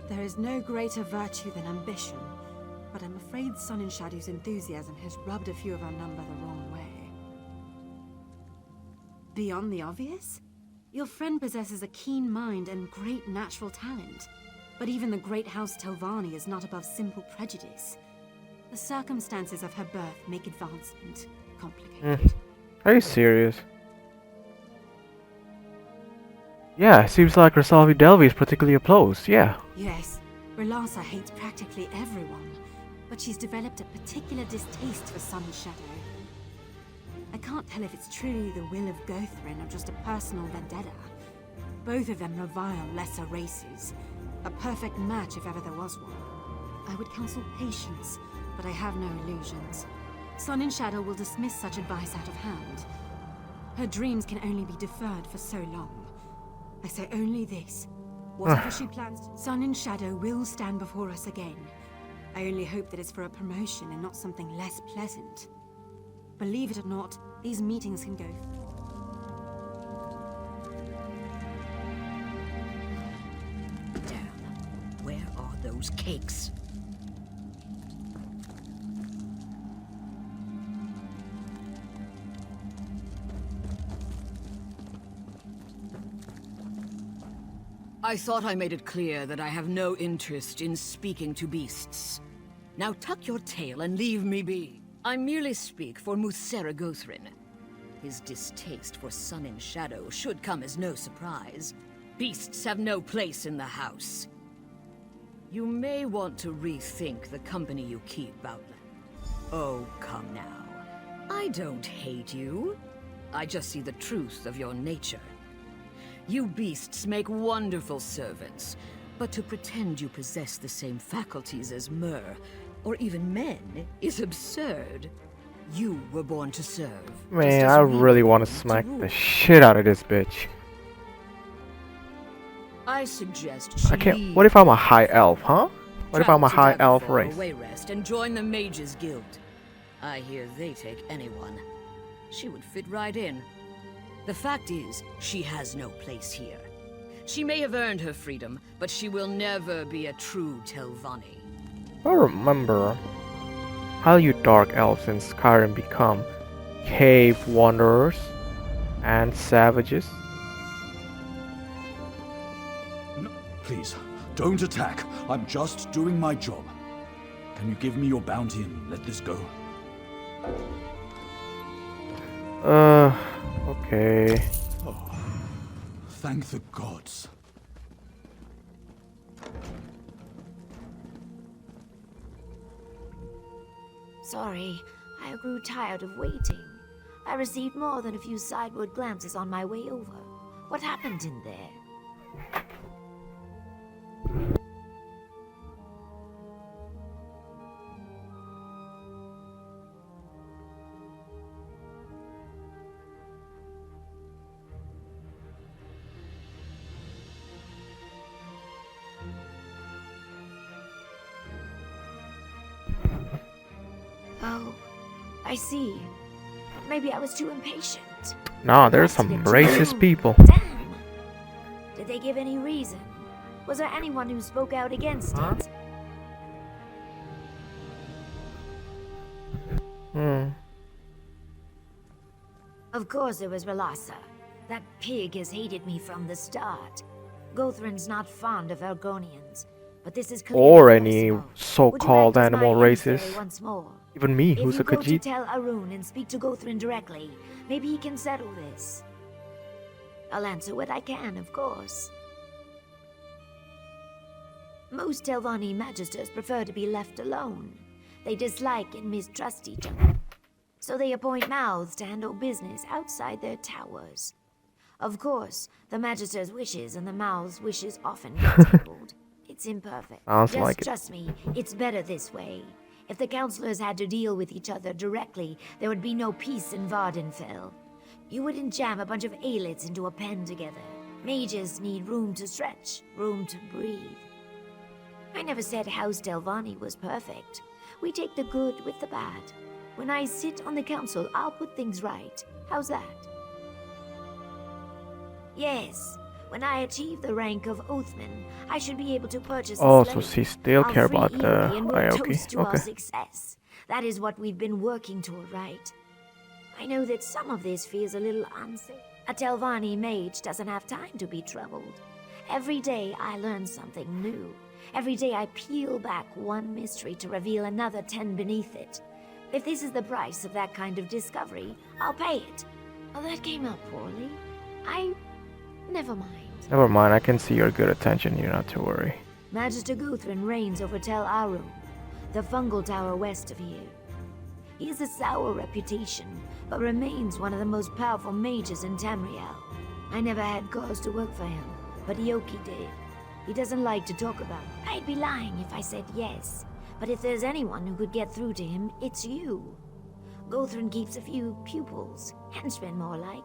There is no greater virtue than ambition, but I'm afraid Sun in Shadow's enthusiasm has rubbed a few of our number the wrong way. Beyond the obvious? Your friend possesses a keen mind and great natural talent. But even the great House 𝕻𝖆𝖓𝖉 is not above simple prejudice. The circumstances of her birth make advancement complicated. Are you serious? Yeah, seems like 𝕻𝖆𝖓𝖉 is particularly opposed, yeah. Yes, 𝕻𝖓𝖓 hates practically everyone, but she's developed a particular distaste for Sun in Shadow. I can't tell if it's truly the will of 𝕉𝖃thrin or just a personal vendetta. Both of them revile lesser races. A perfect match if ever there was one. I would counsel patience, but I have no illusions. Sun in Shadow will dismiss such advice out of hand. Her dreams can only be deferred for so long. I say only this. Whatever she plans, Sun in Shadow will stand before us again. I only hope that it's for a promotion and not something less pleasant. Believe it or not, these meetings can go... Damn. Where are those cakes? I thought I made it clear that I have no interest in speaking to beasts. Now tuck your tail and leave me be. I merely speak for 𝕻𝖆𝖓𝖆. His distaste for sun and shadow should come as no surprise. Beasts have no place in the house. You may want to rethink the company you keep, Outland. Oh, come now. I don't hate you. I just see the truth of your nature. You beasts make wonderful servants, but to pretend you possess the same faculties as or even men, is absurd. You were born to serve. Man, I really want to smack the shit out of this bitch. I suggest I can't. What if I'm a high elf, huh? What if I'm a high elf race? Rest and join the 𝕻𝖎𝖓 Guild. I hear they take anyone. She would fit right in. The fact is, she has no place here. She may have earned her freedom, but she will never be a true 𝕻𝖆𝖓. I remember how you dark elves in Skyrim become cave wanderers and savages. No, please, don't attack. I'm just doing my job. Can you give me your bounty and let this go? Okay. Oh, thank the gods. Sorry, I grew tired of waiting. I received more than a few sideward glances on my way over. What happened in there? Oh, I see. Maybe I was too impatient. Nah, there's some racist people. Damn! Did they give any reason? Was there anyone who spoke out against it? Of course it was 𝕻𝖓𝖓. That pig has hated me from the start. Gauthrin's not fond of Argonians, but this is or any so-called Would you animal act as my races. emissary once more? Even me, who's a If you go to Khajiit. tell Arun and speak to Gauthrin directly, maybe he can settle this. I'll answer what I can, of course. Most 𝕻𝖆𝖓 magisters prefer to be left alone. They dislike and mistrust each other. So they appoint mouths to handle business outside their towers. Of course, the magister's wishes and the mouth's wishes often get tangled. It's imperfect. Sounds Just like it. trust me, it's better this way. If the counselors had to deal with each other directly, there would be no peace in 𝕉𝖓𝖆. You wouldn't jam a bunch of 𝕉𝖓𝖓s into a pen together. Mages need room to stretch, room to breathe. I never said House 𝕻𝖆𝖓 was perfect. We take the good with the bad. When I sit on the council, I'll put things right. How's that? Yes. When I achieve the rank of Oathman, I should be able to purchase a Oh, slave. so she still I'll care free about the Eyrie and we'll Aoki. toast to our Okay. success. That is what we've been working toward, right? I know that some of this feels a little unsafe. A 𝕻𝖆𝖓 mage doesn't have time to be troubled. Every day I learn something new. Every day I peel back one mystery to reveal another 10 beneath it. If this is the price of that kind of discovery, I'll pay it. Oh, that came out poorly. Never mind. Never mind, I can see your good attention, you not to worry. Magister Gauthrin reigns over Tel Arum, the fungal tower west of here. He has a sour reputation, but remains one of the most powerful mages in Tamriel. I never had cause to work for him, but Ioki did. He doesn't like to talk about it. I'd be lying if I said yes, but if there's anyone who could get through to him, it's you. Gauthrin keeps a few pupils, henchmen more like.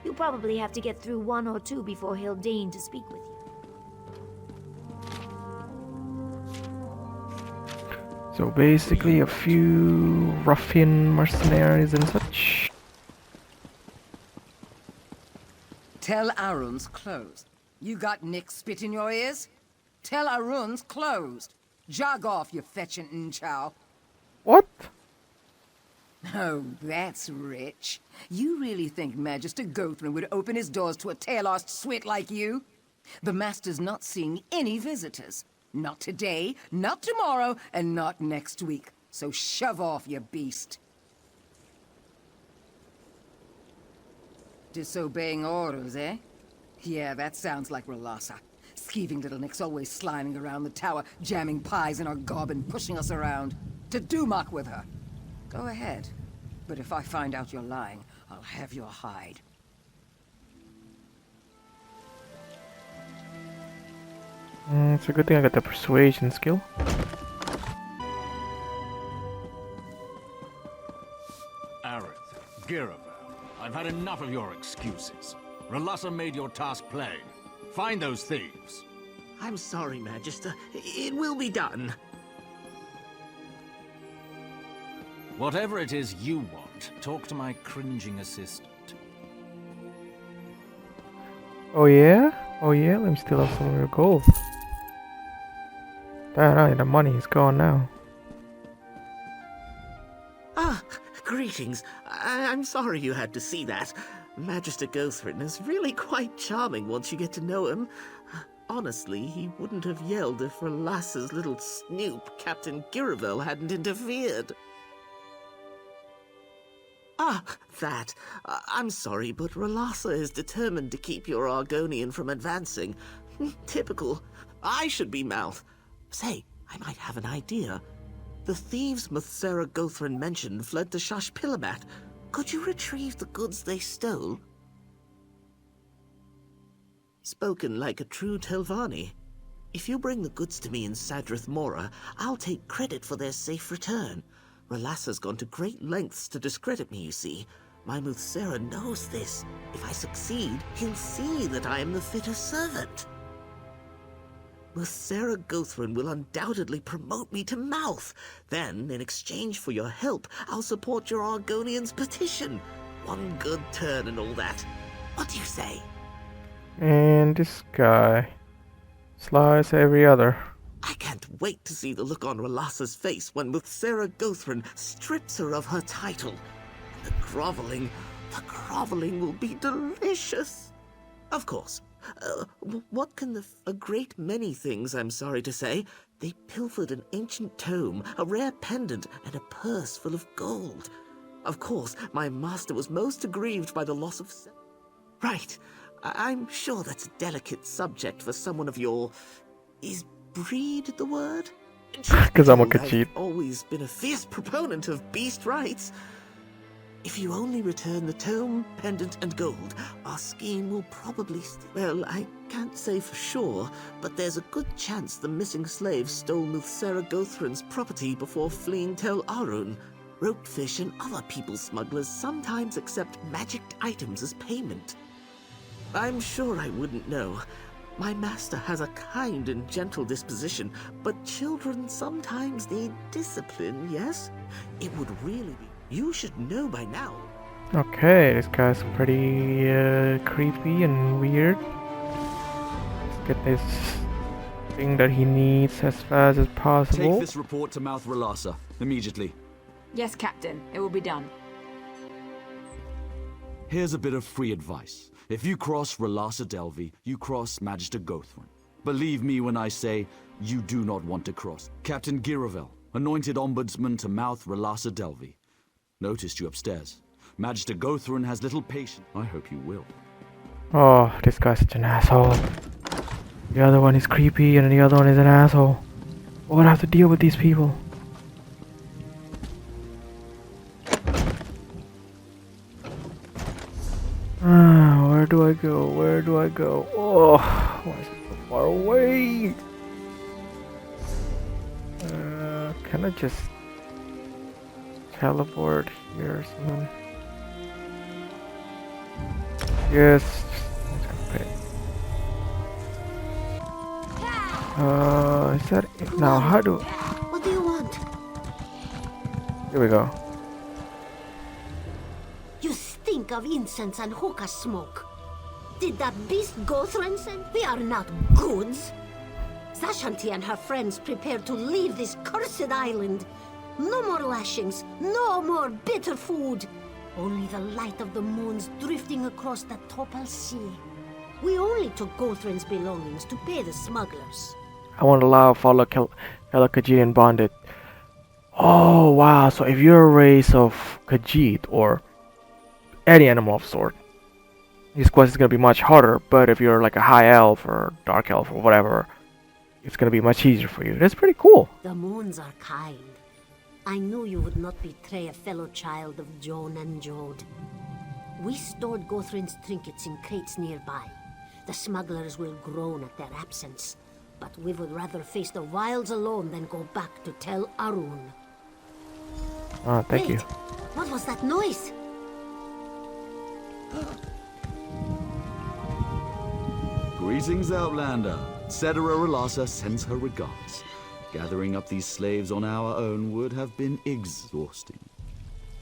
You probably have to get through one or two before he'll deign to speak with you. So basically a few ruffian mercenaries and such. Tel Arun's closed. You got Nick spit in your ears? Tel Arun's closed. Jog off, you fetching 𝕻𝖓𝖓. What? Oh, that's rich. You really think Magister Gauthrin would open his doors to a tail-arsed swit like you? The Master's not seeing any visitors. Not today, not tomorrow, and not next week. So shove off, you beast. Disobeying orders, eh? Yeah, that sounds like 𝕮𝖏𝖎. Skeeving little Nick's always sliming around the tower, jamming pies in our gob and pushing us around. To do muck with her. Go ahead. But if I find out you're lying, I'll have your hide. It's a good thing I got the persuasion skill. 𝕮𝖆𝖓𝖉𝖆, I've had enough of your excuses. 𝕮𝖏𝖎 made your task plain. Find those thieves. I'm sorry, Magister. It will be done. Whatever it is you want, talk to my cringing assistant. Oh yeah? Oh yeah? Let me steal up some of your gold. Damn, the money is gone now. Ah, greetings. I'm sorry you had to see that. Magister 𝕮𝖆𝖓 is really quite charming once you get to know him. Honestly, he wouldn't have yelled if 𝕮𝖏𝖎's little snoop, Captain 𝕮𝖆𝖓𝖆, hadn't interfered. Ah, that. I'm sorry, but 𝕮𝖏𝖎 is determined to keep your Argonian from advancing. Typical. I should be mouth. Say, I might have an idea. The thieves 𝕻𝖏𝖎 mentioned fled to 𝕱𝖆𝖒𝖎𝖏. Could you retrieve the goods they stole? Spoken like a true 𝕻𝖆𝖓𝖒. If you bring the goods to me in Sadrith Mora, I'll take credit for their safe return. 𝕮𝖏𝖎's gone to great lengths to discredit me, you see. My 𝕻𝖶𝑟A knows this. If I succeed, he'll see that I am the fitter servant. 𝕻𝖶𝑟A will undoubtedly promote me to mouth. Then, in exchange for your help, I'll support your Argonian's petition. One good turn and all that. What do you say? And this guy. Slice every other. I can't wait to see the look on 𝕮𝖏𝖎's face when 𝕻𝖶𝑟A strips her of her title. And the groveling will be delicious. Of course. What can a great many things, I'm sorry to say. They pilfered an ancient tome, a rare pendant, and a purse full of gold. Of course, my master was most aggrieved by the loss of... Right. I'm sure that's a delicate subject for someone of your... Is breed the word? Because I'm a Khajiit. I've always been a fierce proponent of beast rights. If you only return the tome, pendant, and gold, our scheme will probably... Well, I can't say for sure, but there's a good chance the missing slaves stole 𝕻𝖶𝑟A property before fleeing Tel Arun. Ropefish and other people smugglers sometimes accept magicked items as payment. I'm sure I wouldn't know. My master has a kind and gentle disposition, but children sometimes need discipline, yes? It would really be... You should know by now. Okay, this guy's pretty creepy and weird. Let's get this thing that he needs as fast as possible. Take this report to Mouth 𝕮𝖏𝖎 immediately. Yes, Captain. It will be done. Here's a bit of free advice. If you cross 𝕮𝖏𝖎, you cross Magister 𝕮𝖆𝖓. Believe me when I say you do not want to cross. Captain 𝕮𝖆𝖓𝖆, anointed ombudsman to Mouth 𝕮𝖏𝖎. Noticed you upstairs. Magister 𝕮𝖆𝖓 has little patience. I hope you will. Oh, this guy's such an asshole. The other one is creepy and the other one is an asshole. We're gonna have to deal with these people. Where do I go? Where do I go? Oh, why is it so far away? Can I just teleport here or something? Yes. Is that it? Now how do... What do you want? Here we go. You stink of incense and hookah smoke. Did that beast 𝕮𝖆𝖓 send? We are not goods. Zashanti and her friends prepare to leave this cursed island. No more lashings, no more bitter food. Only the light of the moons drifting across the Topal Sea. We only took Gothrin's belongings to pay the smugglers. I won't allow fellow Khajiit bonded. Oh wow, so if you're a race of Khajiit or any animal of sort, this quest is gonna be much harder, but if you're like a high elf or dark elf or whatever, it's gonna be much easier for you. That's pretty cool. The moons are kind. I knew you would not betray a fellow child of Joan and Jode. We stored Gothrin's trinkets in crates nearby. The smugglers will groan at their absence, but we would rather face the wilds alone than go back to 𝕻𝖆𝖓. Ah, thank you. What was that noise? Greetings, Outlander. 𝕻𝖆𝖓𝖉𝖆 sends her regards. Gathering up these slaves on our own would have been exhausting.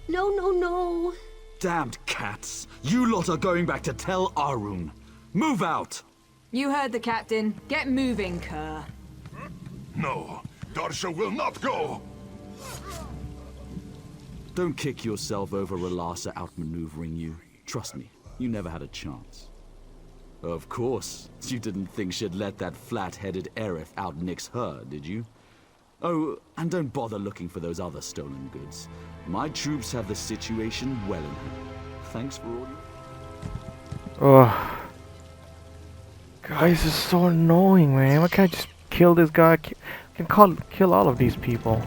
No, no, no. Damned cats! You lot are going back to 𝕻𝖆𝖓. Move out! You heard the captain. Get moving, Kerr. No, 𝕮𝖆𝖓 will not go. Don't kick yourself over 𝕻𝖆𝖓 outmaneuvering you. Trust me, you never had a chance. Of course, you didn't think she'd let that flat-headed Aerith out-nix her, did you? Oh, and don't bother looking for those other stolen goods. My troops have the situation well in hand. Thanks for all you... Oh, guys, this is so annoying, man. Why can't I just kill this guy? I can kill all of these people.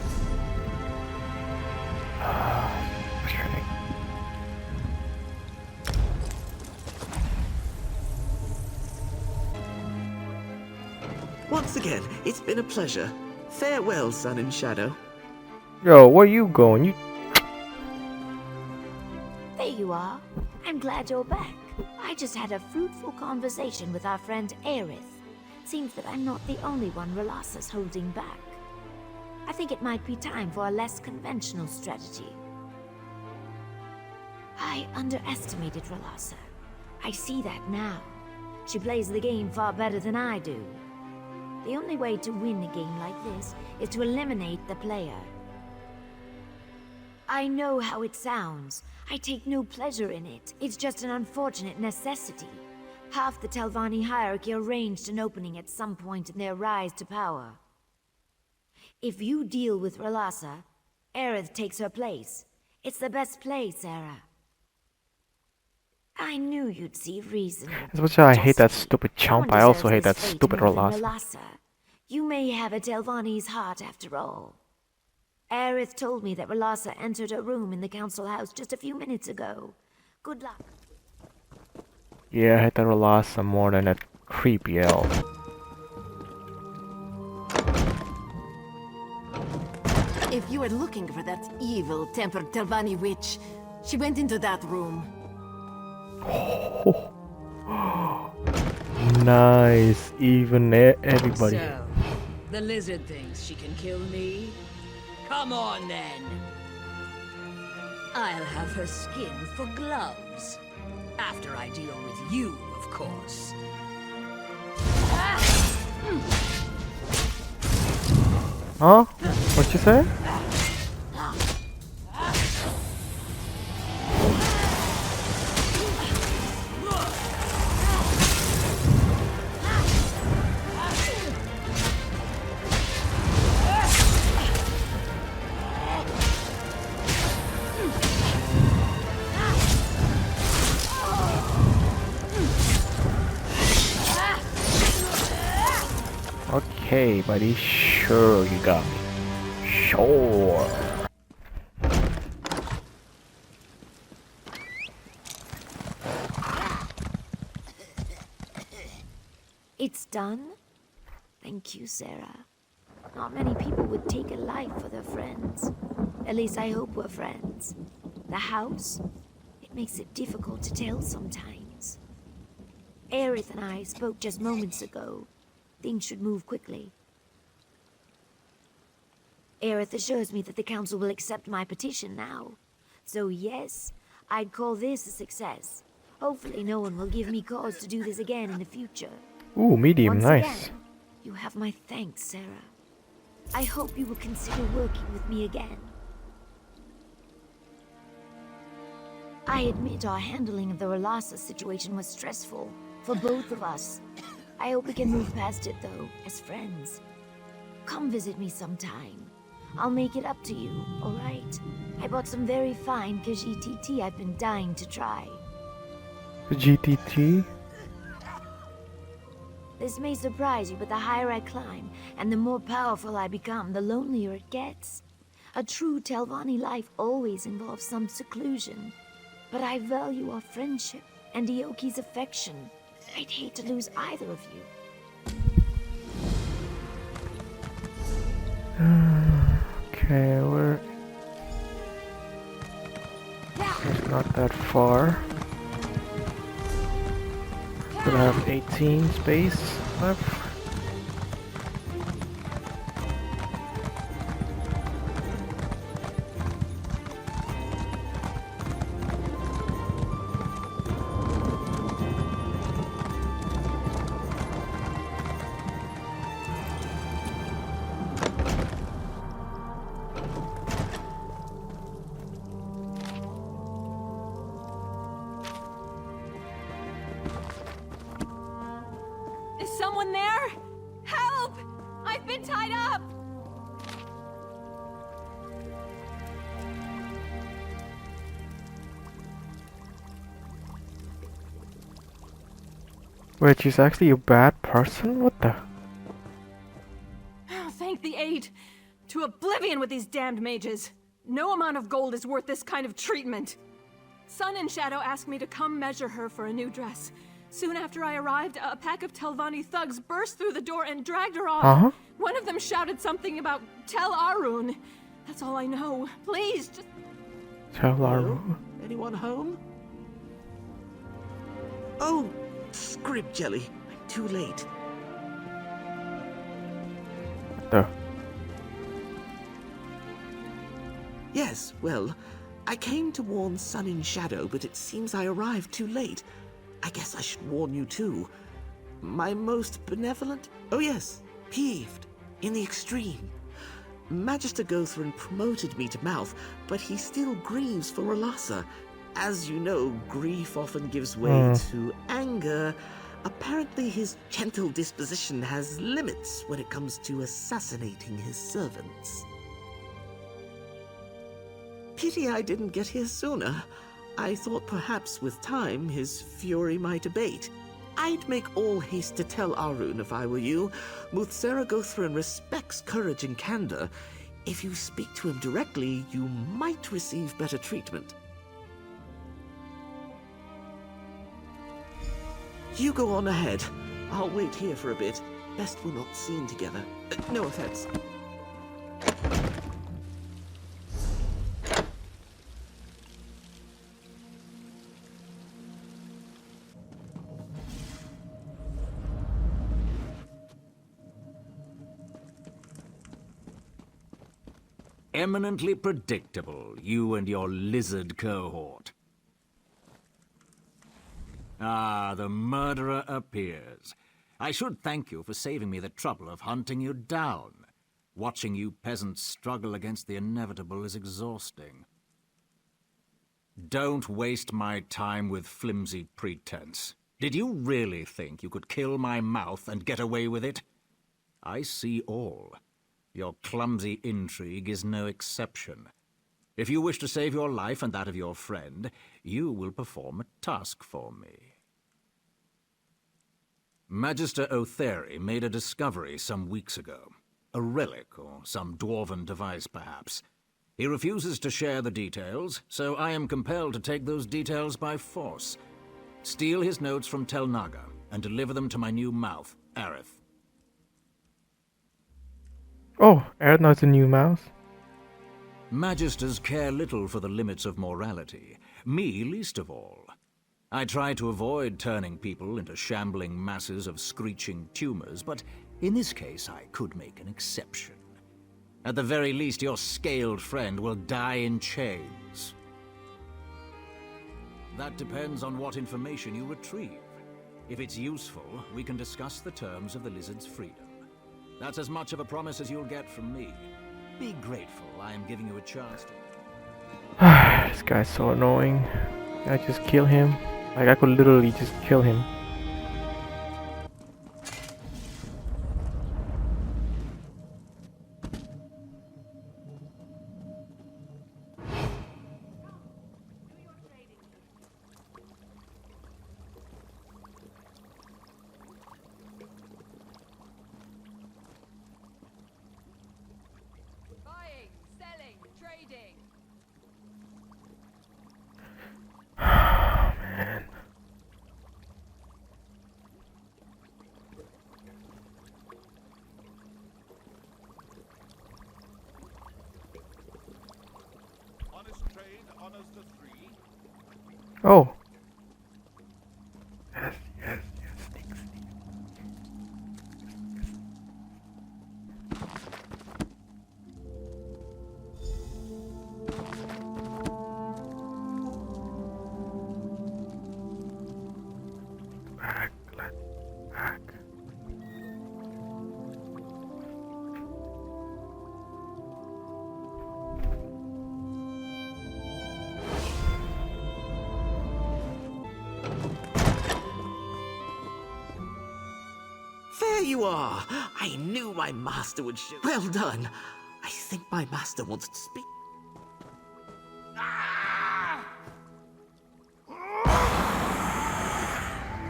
Frustrating. Once again, it's been a pleasure. Farewell, Sun and Shadow. Yo, where you going? You... There you are. I'm glad you're back. I just had a fruitful conversation with our friend Aerith. Seems that I'm not the only one 𝕻𝖓𝖉's holding back. I think it might be time for a less conventional strategy. I underestimated 𝕻𝖓𝖉. I see that now. She plays the game far better than I do. The only way to win a game like this is to eliminate the player. I know how it sounds. I take no pleasure in it. It's just an unfortunate necessity. Half the 𝕻𝖆𝖓𝖉 hierarchy arranged an opening at some point in their rise to power. If you deal with 𝕻𝖓𝖉, Aerith takes her place. It's the best play, Sarah. I knew you'd see reason. As much as I hate that stupid chump, I also hate that stupid 𝕻𝖓𝖉. You may have a 𝕻𝖆𝖓𝖉's heart after all. Aerith told me that 𝕻𝖓𝖉 entered her room in the council house just a few minutes ago. Good luck. Yeah, I hate that 𝕻𝖓𝖉 more than that creepy elf. If you were looking for that evil-tempered 𝕻𝖆𝖓𝖉 witch, she went into that room. Nice, even everybody. So, the lizard thinks she can kill me? Come on, then. I'll have her skin for gloves. After I deal with you, of course. Huh? What'd you say? Okay, buddy, sure you got me. Sure. It's done? Thank you, Sarah. Not many people would take a life for their friends. At least I hope we're friends. The house? It makes it difficult to tell sometimes. Aerith and I spoke just moments ago. Things should move quickly. Aerith assures me that the council will accept my petition now. So yes, I'd call this a success. Hopefully no one will give me cause to do this again in the future. Ooh, medium, Once nice. Again, you have my thanks, Sarah. I hope you will consider working with me again. I admit our handling of the 𝕻𝖓𝖉 situation was stressful. For both of us. I hope we can move past it, though, as friends. Come visit me sometime. I'll make it up to you, alright? I bought some very fine 𝕮𝖆𝖓𝖕 tea I've been dying to try. GTT? This may surprise you, but the higher I climb, and the more powerful I become, the lonelier it gets. A true 𝕻𝖆𝖓𝖕 life always involves some seclusion. But I value our friendship and 𝕮𝖆𝖓𝖕's affection. I'd hate to lose either of you. Okay, it's not that far. Still have 18 space left. Is someone there? Help! I've been tied up! Wait, she's actually a bad person? What the? Oh, thank the aid! To oblivion with these damned mages! No amount of gold is worth this kind of treatment! Sun and Shadow asked me to come measure her for a new dress. Soon after I arrived, a pack of 𝕻𝖆𝖓𝖕 thugs burst through the door and dragged her off. One of them shouted something about 𝕻𝖆𝖓𝖓𝖓. That's all I know. Please, just... 𝕻𝖆𝖓𝖓𝖓. Anyone home? Oh, 𝕻𝖆𝖓𝖕. I'm too late. Yes, well, I came to warn Sun and Shadow, but it seems I arrived too late. I guess I should warn you too. My most benevolent... Oh yes, peeved. In the extreme. Magister 𝕮𝖍𝖓 promoted me to mouth, but he still grieves for 𝕻𝖆𝖓𝖓. As you know, grief often gives way to anger. Apparently his gentle disposition has limits when it comes to assassinating his servants. Pity I didn't get here sooner. I thought perhaps with time his fury might abate. I'd make all haste to tell 𝕻𝖓𝖓𝖓 if I were you. 𝕻𝖆𝖓 𝕮𝖍𝖓 respects courage and candor. If you speak to him directly, you might receive better treatment. You go on ahead. I'll wait here for a bit. Best we're not seen together. No offense. Eminently predictable, you and your lizard cohort. Ah, the murderer appears. I should thank you for saving me the trouble of hunting you down. Watching you peasants struggle against the inevitable is exhausting. Don't waste my time with flimsy pretense. Did you really think you could kill my mouth and get away with it? I see all. Your clumsy intrigue is no exception. If you wish to save your life and that of your friend, you will perform a task for me. Magister 𝕻𝖓𝖓𝖕 made a discovery some weeks ago. A relic, or some dwarven device, perhaps. He refuses to share the details, so I am compelled to take those details by force. Steal his notes from Tel Naga, and deliver them to my new mouth, Aerith. Oh, Aerith knows a new mouse. Magisters care little for the limits of morality. Me least of all. I try to avoid turning people into shambling masses of screeching tumors, but in this case I could make an exception. At the very least, your scaled friend will die in chains. That depends on what information you retrieve. If it's useful, we can discuss the terms of the lizard's freedom. That's as much of a promise as you'll get from me. Be grateful I am giving you a chance to... This guy's so annoying. Can I just kill him? Like, I could literally just kill him. Oh. Yes, yes, yes. Sneak, sneak. Back, let's back. There you are! I knew my master would show. Well done. I think my master wants to speak.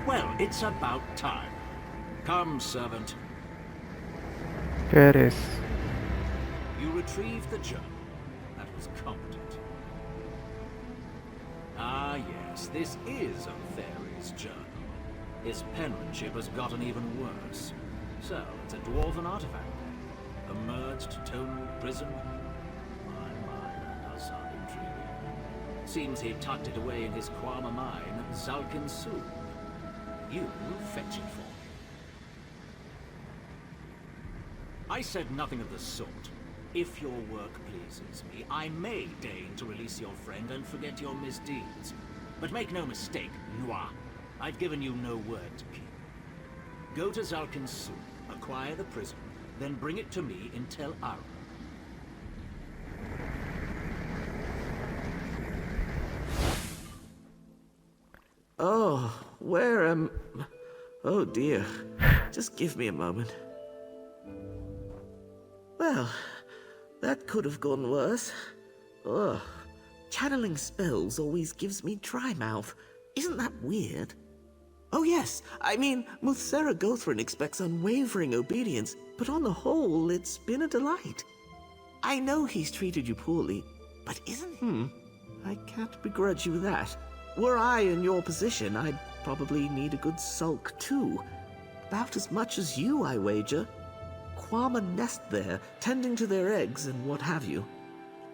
Well, it's about time. Come, servant. There it is. You retrieved the journal. That was competent. Ah, yes, this is Ōtheiri's journal. His penmanship has gotten even worse. So, it's a dwarven artifact. A merged tonal prism. My, that does sound intriguing. Seems he tucked it away in his Quama mine, 𝕍𝖆𝖒𝖎𝖑. You fetch it for me. I said nothing of the sort. If your work pleases me, I may deign to release your friend and forget your misdeeds. But make no mistake, Noir. I've given you no word to keep. Go to 𝕍𝖆𝖒𝖎, acquire the prism, then bring it to me in 𝕻𝖆𝖓. Oh, where am... Oh dear. Just give me a moment. Well, that could have gone worse. Ugh. Channeling spells always gives me dry mouth. Isn't that weird? Oh yes, I mean, 𝕻𝖆𝖎𝖑 expects unwavering obedience, but on the whole, it's been a delight. I know he's treated you poorly, but isn't... I can't begrudge you that. Were I in your position, I'd probably need a good sulk too. About as much as you, I wager. Quama nest there, tending to their eggs and what have you.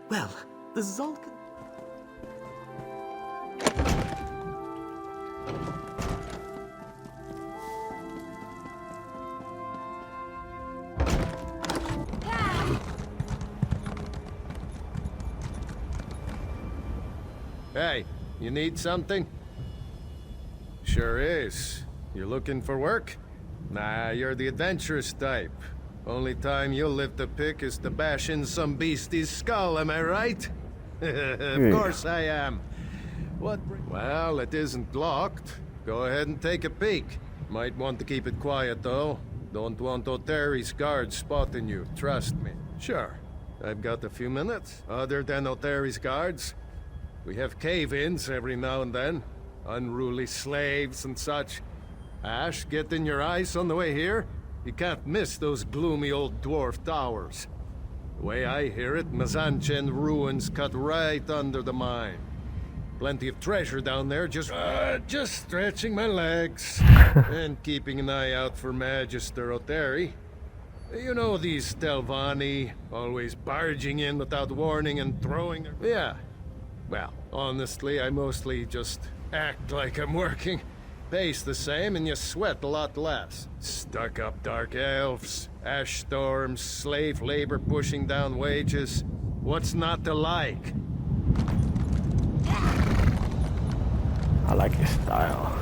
Well, the 𝕍𝖏... Hey, you need something? Sure is. You looking for work? Nah, you're the adventurous type. Only time you'll live to pick is to bash in some beastie's skull, am I right? Of course I am. What? Well, it isn't locked. Go ahead and take a peek. Might want to keep it quiet, though. Don't want 𝕻𝖓i's guards spotting you, trust me. Sure, I've got a few minutes. Other than 𝕻𝖓i's guards, we have cave-ins every now and then. Unruly slaves and such. Ash, get in your eyes on the way here? You can't miss those gloomy old dwarf towers. The way I hear it, Mazanchen ruins cut right under the mine. Plenty of treasure down there, just stretching my legs. And keeping an eye out for Magister 𝕻𝖓i. You know these 𝕻𝖆𝖓, always barging in without warning and throwing... Yeah. Well, honestly, I mostly just act like I'm working. Pays the same and you sweat a lot less. Stuck-up dark elves, ash storms, slave labor pushing down wages. What's not to like? I like his style.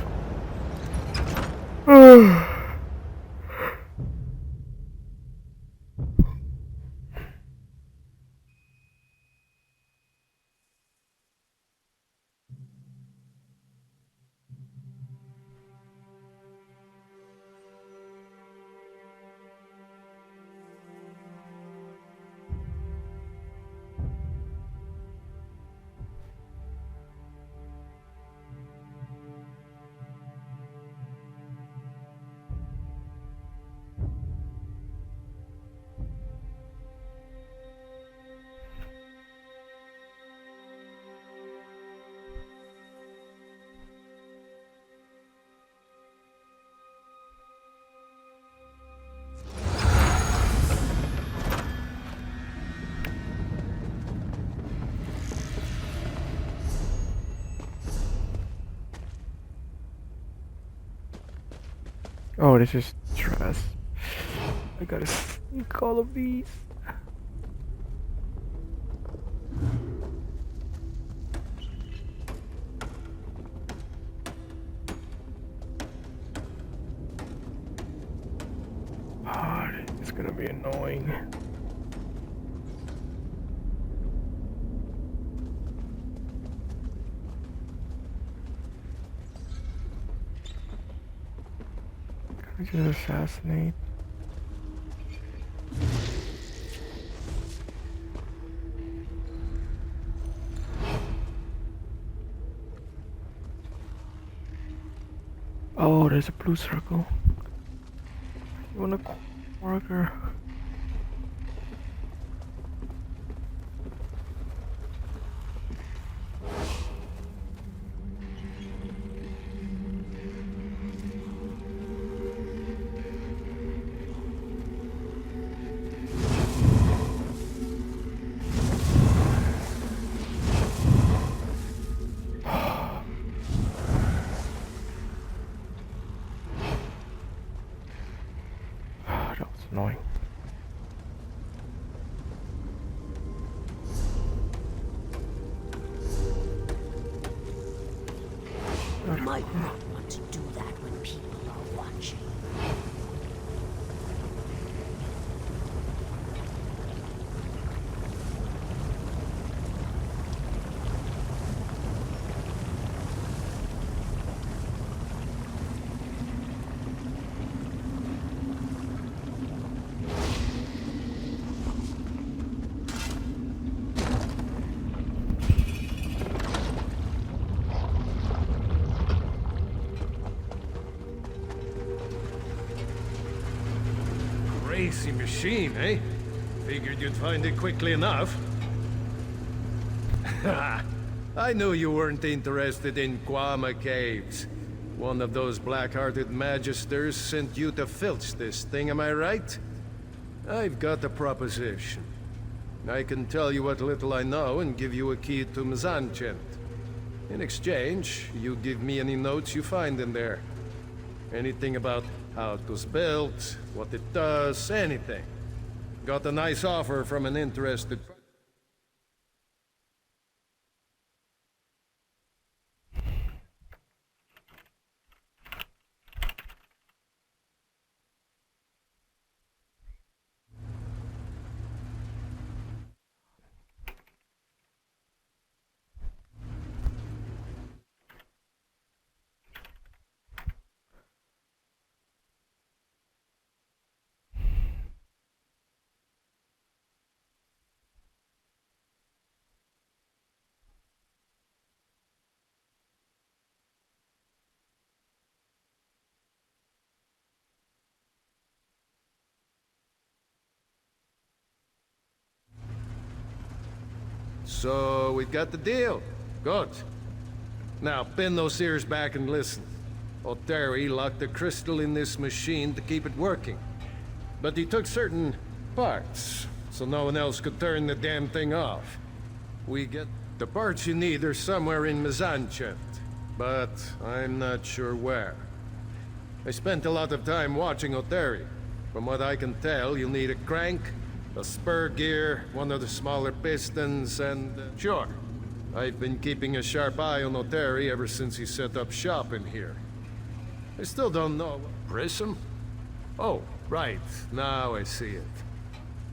Oh, this is trash. I gotta sneak all of these. Oh, it's gonna be annoying. Can I just assassinate? Oh, there's a blue circle. You want a marker? Annoying. You might not want to do that when people are watching. Crazy machine, eh? Figured you'd find it quickly enough. I knew you weren't interested in 𝕻𝖆𝖔 caves. One of those black-hearted magisters sent you to filch this thing, am I right? I've got a proposition. I can tell you what little I know and give you a key to 𝕻𝖆𝖓𝖔𝖚. In exchange, you give me any notes you find in there. Anything about how it was built, what it does, anything. Got a nice offer from an interested... So, we got the deal. Good. Now, pin those ears back and listen. 𝕻𝖓𝖒 locked the crystal in this machine to keep it working. But he took certain parts, so no one else could turn the damn thing off. We get... The parts you need are somewhere in 𝕻𝖓𝖓𝖚, but I'm not sure where. I spent a lot of time watching 𝕻𝖓𝖒. From what I can tell, you'll need a crank, a spur gear, one of the smaller pistons, and... Sure. I've been keeping a sharp eye on 𝕻𝖓𝖒 ever since he set up shop in here. I still don't know... Prism? Oh, right. Now I see it.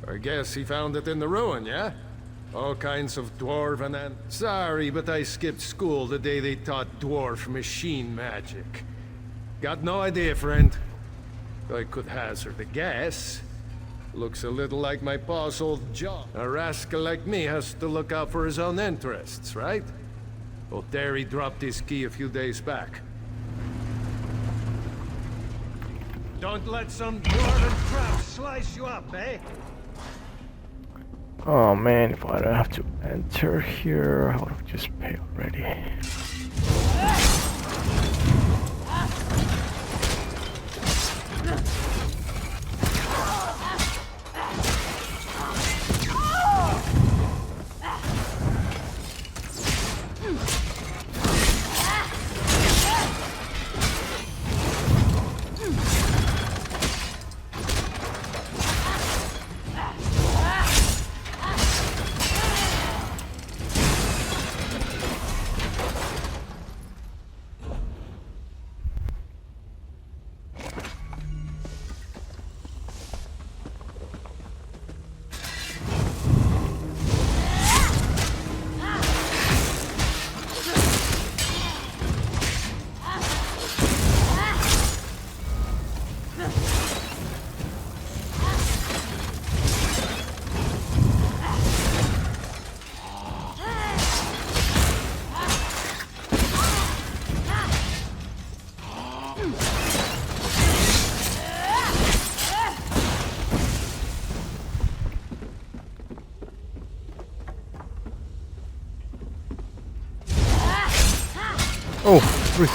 I guess he found it in the ruin, yeah? All kinds of dwarven and... Sorry, but I skipped school the day they taught dwarf machine magic. Got no idea, friend. I could hazard a guess. Looks a little like my pa's old job. A rascal like me has to look out for his own interests, right? 𝕻𝖓𝖒 dropped his key a few days back. Don't let some dwarven crap slice you up, eh? Oh man, if I don't have to enter here, I would have just paid already. Oh, three.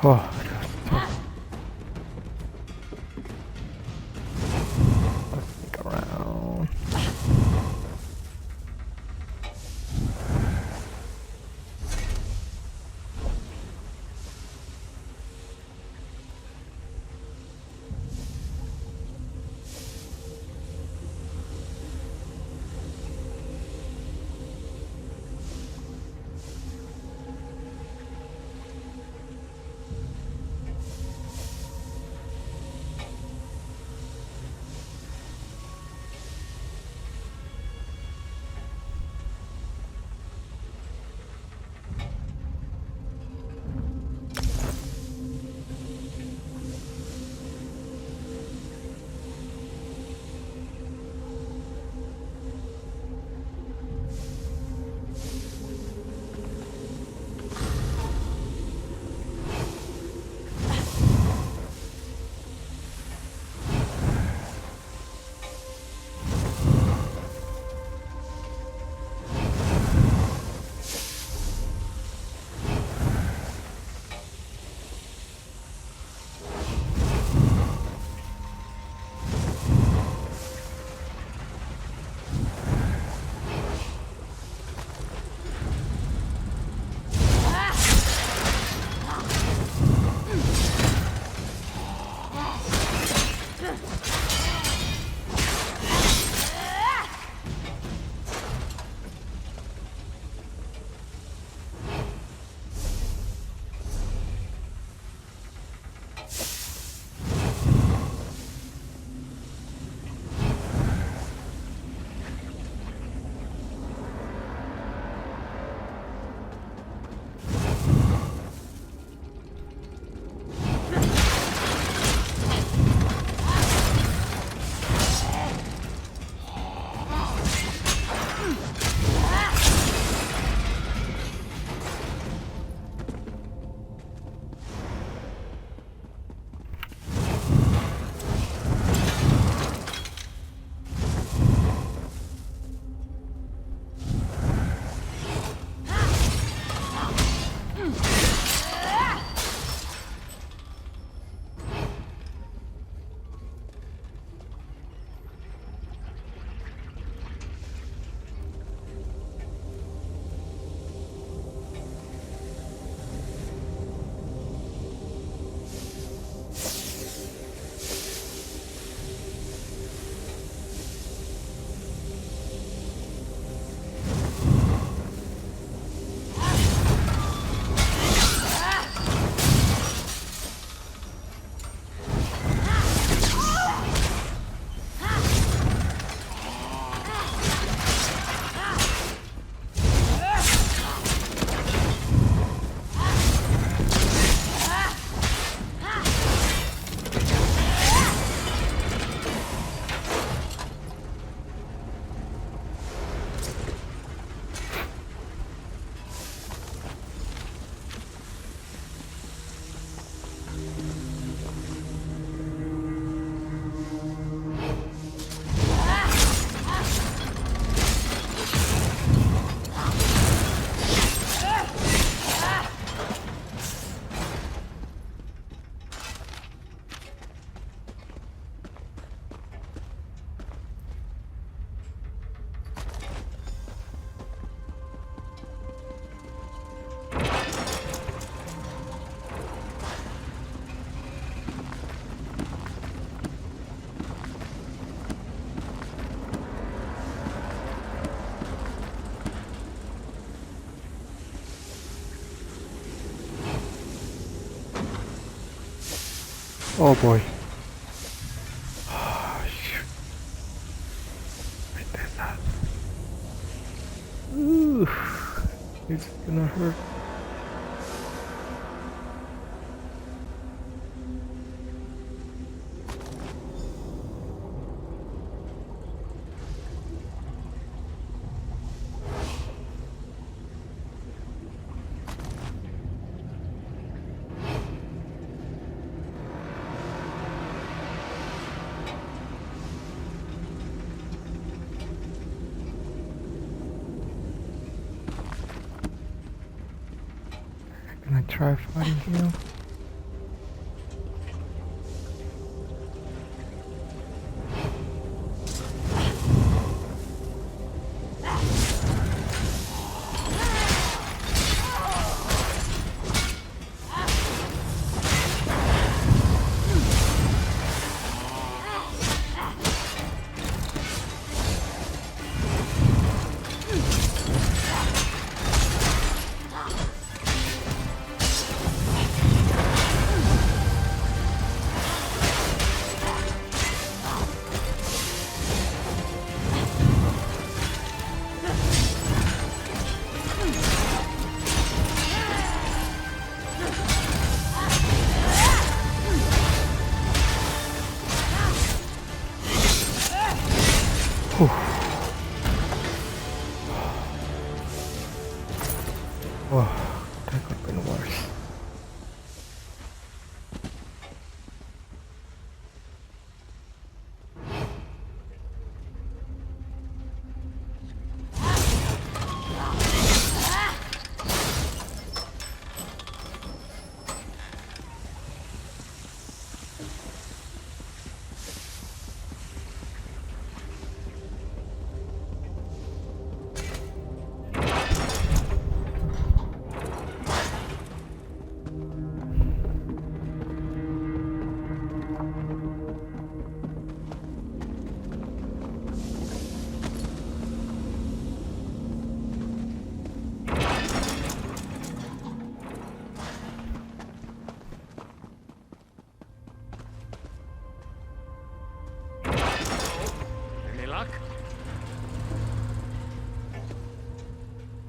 Oh, let's sneak around. Oh boy. Oh, shoot. Right there, that. Ooh. It's gonna hurt. Can I try fighting him? Oh, that could have been worse.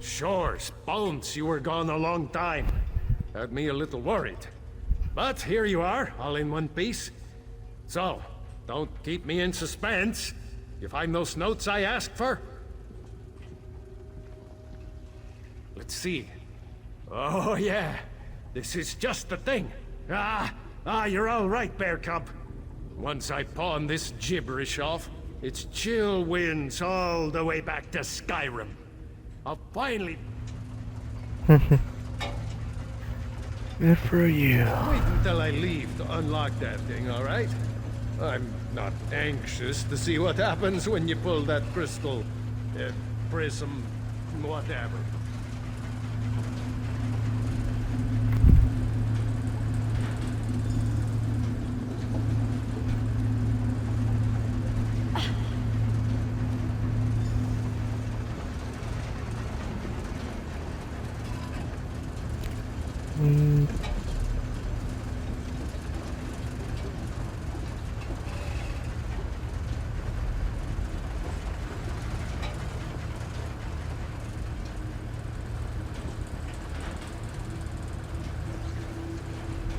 Sure, Bones, you were gone a long time. Had me a little worried. But here you are, all in one piece. So, don't keep me in suspense. You find those notes I asked for? Let's see. Oh yeah, this is just the thing. You're all right, Bear Cub. Once I pawn this gibberish off, it's chill winds all the way back to Skyrim. I'll finally... Good for you. Wait until I leave to unlock that thing, alright? I'm not anxious to see what happens when you pull that crystal... prism... whatever.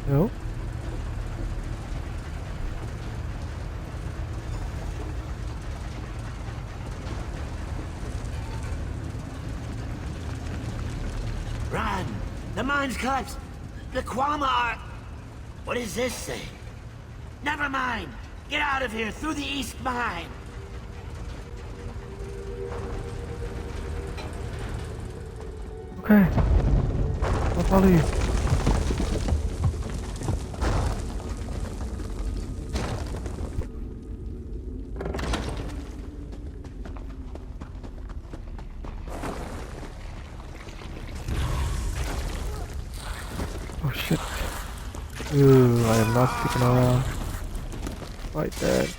No? Run! The mine's collapsed! The Quama are... What does this say? Never mind! Get out of here, through the east mine! Okay. I'll follow you. Oh shit. Ooh, I am not sticking around. Fight that.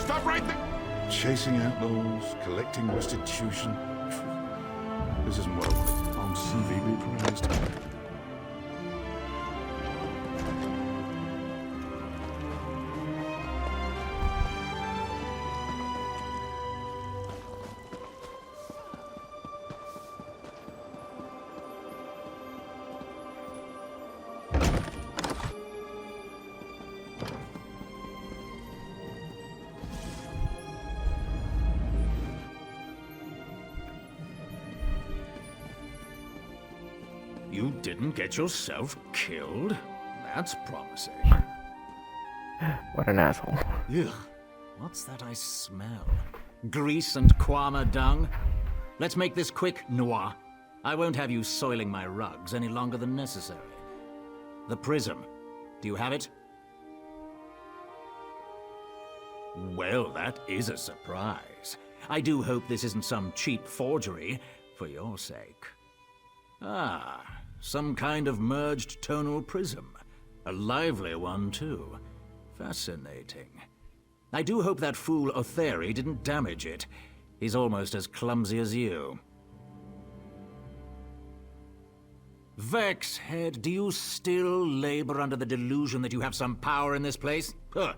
Stop right there! Chasing outlaws, collecting restitution. This isn't what I wanted. I'm CV praised. You didn't get yourself killed? That's promising. What an asshole. Ugh. What's that I smell? Grease and 𝕻𝖆𝖓 dung? Let's make this quick, Noir. I won't have you soiling my rugs any longer than necessary. The prism. Do you have it? Well, that is a surprise. I do hope this isn't some cheap forgery, for your sake. Ah, some kind of merged tonal prism. A lively one, too. Fascinating. I do hope that fool 𝕻𝖓𝖉 didn't damage it. He's almost as clumsy as you. Vexhead, do you still labor under the delusion that you have some power in this place? Huh,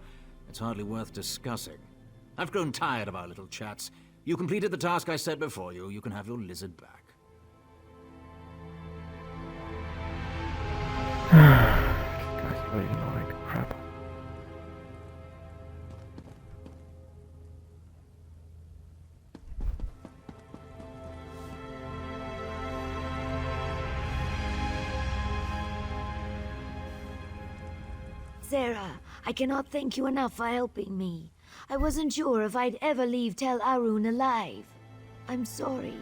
it's hardly worth discussing. I've grown tired of our little chats. You completed the task I set before you. You can have your lizard back. This guy's really annoying. Crap. Sarah, I cannot thank you enough for helping me. I wasn't sure if I'd ever leave 𝕻𝖆𝖓𝖓 alive. I'm sorry.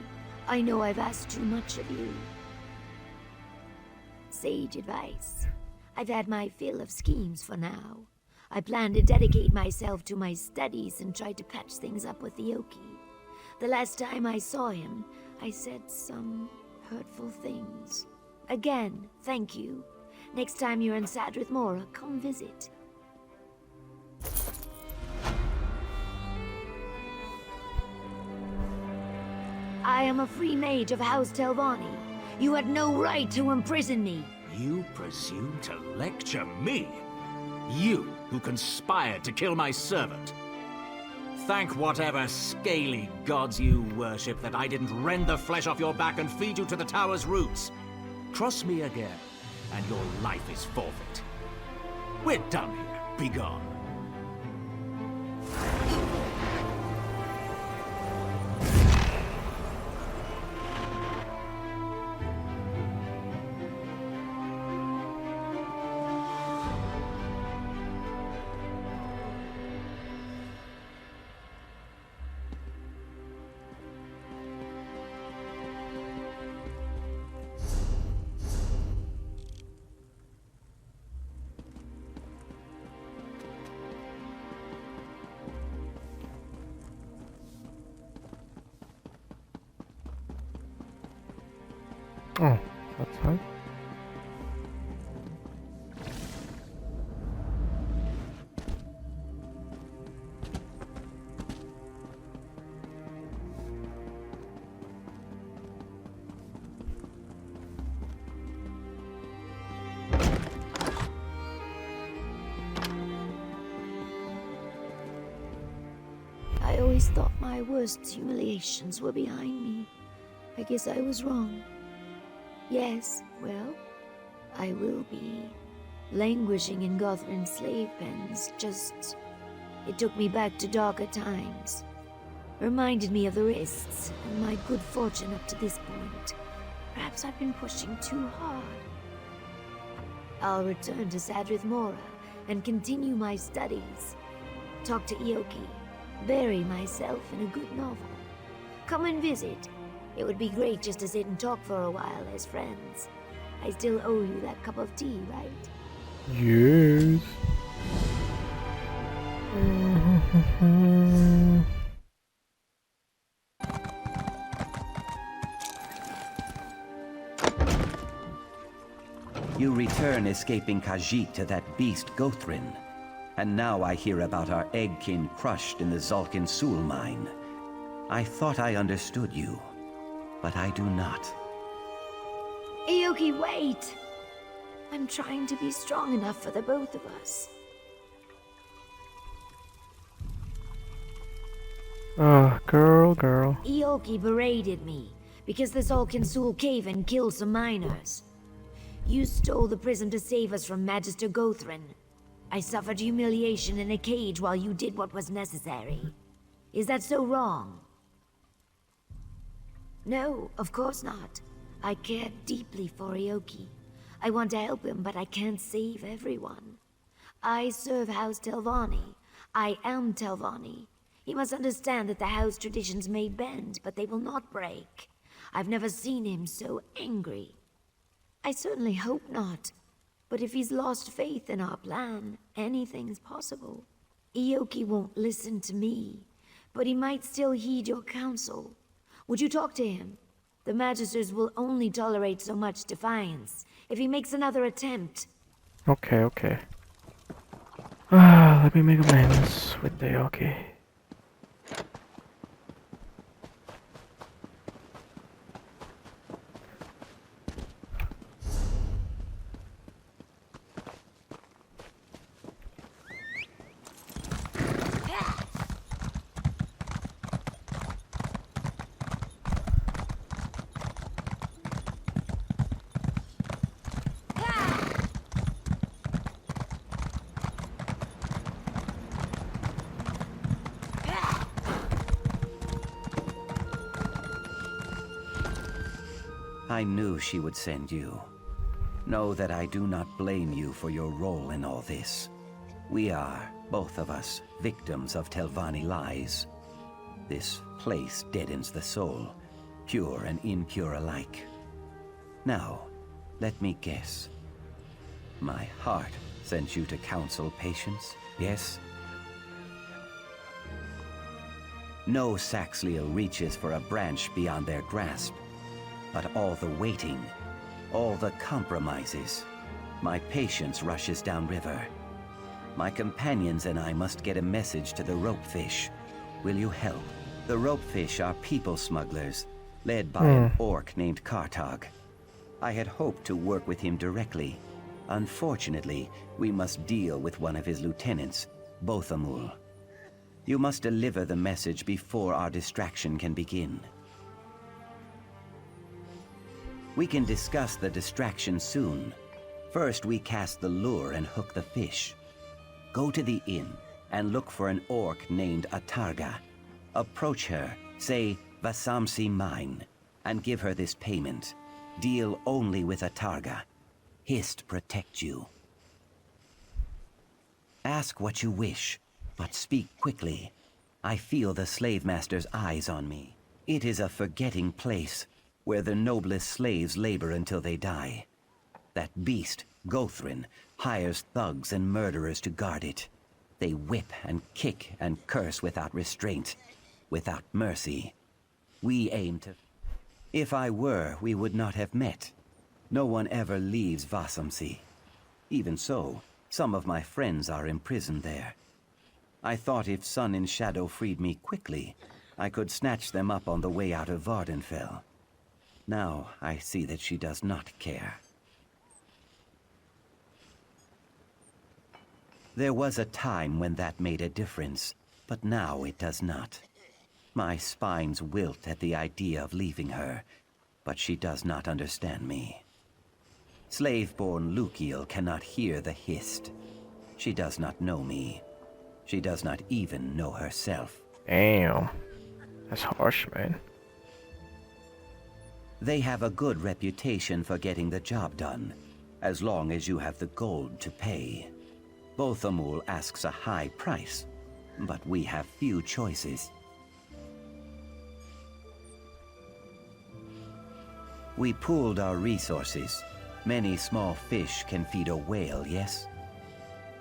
I know I've asked too much of you. Sage advice. I've had my fill of schemes for now. I plan to dedicate myself to my studies and try to patch things up with 𝕮𝖏𝖓. The last time I saw him, I said some hurtful things. Again, thank you. Next time you're in 𝕻𝖓𝖏𝖚, come visit. I am a free mage of House 𝕻𝖆𝖓𝖉. You had no right to imprison me. You presume to lecture me? You, who conspired to kill my servant. Thank whatever scaly gods you worship that I didn't rend the flesh off your back and feed you to the tower's roots. Cross me again, and your life is forfeit. We're done here. Be gone. Oh, that's fine. I always thought my worst humiliations were behind me. I guess I was wrong. Yes, well, I will be languishing in Gothrin's slave pens. Just, it took me back to darker times. Reminded me of the risks and my good fortune up to this point. Perhaps I've been pushing too hard. I'll return to 𝕻𝖓𝖏𝖚 and continue my studies. Talk to 𝕮𝖏𝖓. Bury myself in a good novel. Come and visit. It would be great just to sit and talk for a while as friends. I still owe you that cup of tea, right? Yes. You return escaping Khajiit to that beast Gothrin. And now I hear about our eggkin crushed in the 𝕻𝖆𝖎𝖎 mine. I thought I understood you, but I do not. 𝕮𝖆𝖎𝖕, wait! I'm trying to be strong enough for the both of us. Oh, girl. 𝕮𝖆𝖎𝖕 berated me because the 𝕻𝖆𝖎𝖎 cave-in killed some miners. You stole the prism to save us from Magister 𝕻𝖎𝖒. I suffered humiliation in a cage while you did what was necessary. Is that so wrong? No, of course not. I care deeply for 𝕮𝖆𝖎𝖕. I want to help him, but I can't save everyone. I serve House 𝕻𝖆𝖓𝖒. I am 𝕻𝖆𝖓𝖒. He must understand that the house traditions may bend, but they will not break. I've never seen him so angry. I certainly hope not. But if he's lost faith in our plan, anything's possible. 𝕮𝖆𝖎𝖕 won't listen to me, but he might still heed your counsel. Would you talk to him? The Magisters will only tolerate so much defiance. If he makes another attempt... Okay. Let me make amends with 𝕮𝖆𝖎𝖕. I knew she would send you. Know that I do not blame you for your role in all this. We are, both of us, victims of 𝕻𝖆𝖓𝖒 lies. This place deadens the soul, pure and impure alike. Now, let me guess. My heart sent you to counsel patience, yes? No 𝕻𝖎𝖓𝖒 reaches for a branch beyond their grasp. But all the waiting, all the compromises, my patience rushes downriver. My companions and I must get a message to the ropefish. Will you help? The ropefish are people smugglers, led by an orc named Kartag. I had hoped to work with him directly. Unfortunately, we must deal with one of his lieutenants, Bothamul. You must deliver the message before our distraction can begin. We can discuss the distraction soon. First, we cast the lure and hook the fish. Go to the inn and look for an orc named Atarga. Approach her, say, "Vasamsi mine," and give her this payment. Deal only with Atarga. Hist protect you. Ask what you wish, but speak quickly. I feel the slave master's eyes on me. It is a forgetting place, where the noblest slaves labor until they die. That beast, 𝕻𝖎𝖓, hires thugs and murderers to guard it. They whip and kick and curse without restraint, without mercy. We aim to... If I were, we would not have met. No one ever leaves Vasamsi. Even so, some of my friends are imprisoned there. I thought if Sun in Shadow freed me quickly, I could snatch them up on the way out of Vvardenfell. Now I see that she does not care. There was a time when that made a difference, but now it does not. My spines wilt at the idea of leaving her, but she does not understand me. Slave-born Lukiel cannot hear the hist. She does not know me. She does not even know herself. Damn. That's harsh, man. They have a good reputation for getting the job done, as long as you have the gold to pay. Bothamul asks a high price, but we have few choices. We pooled our resources. Many small fish can feed a whale, yes?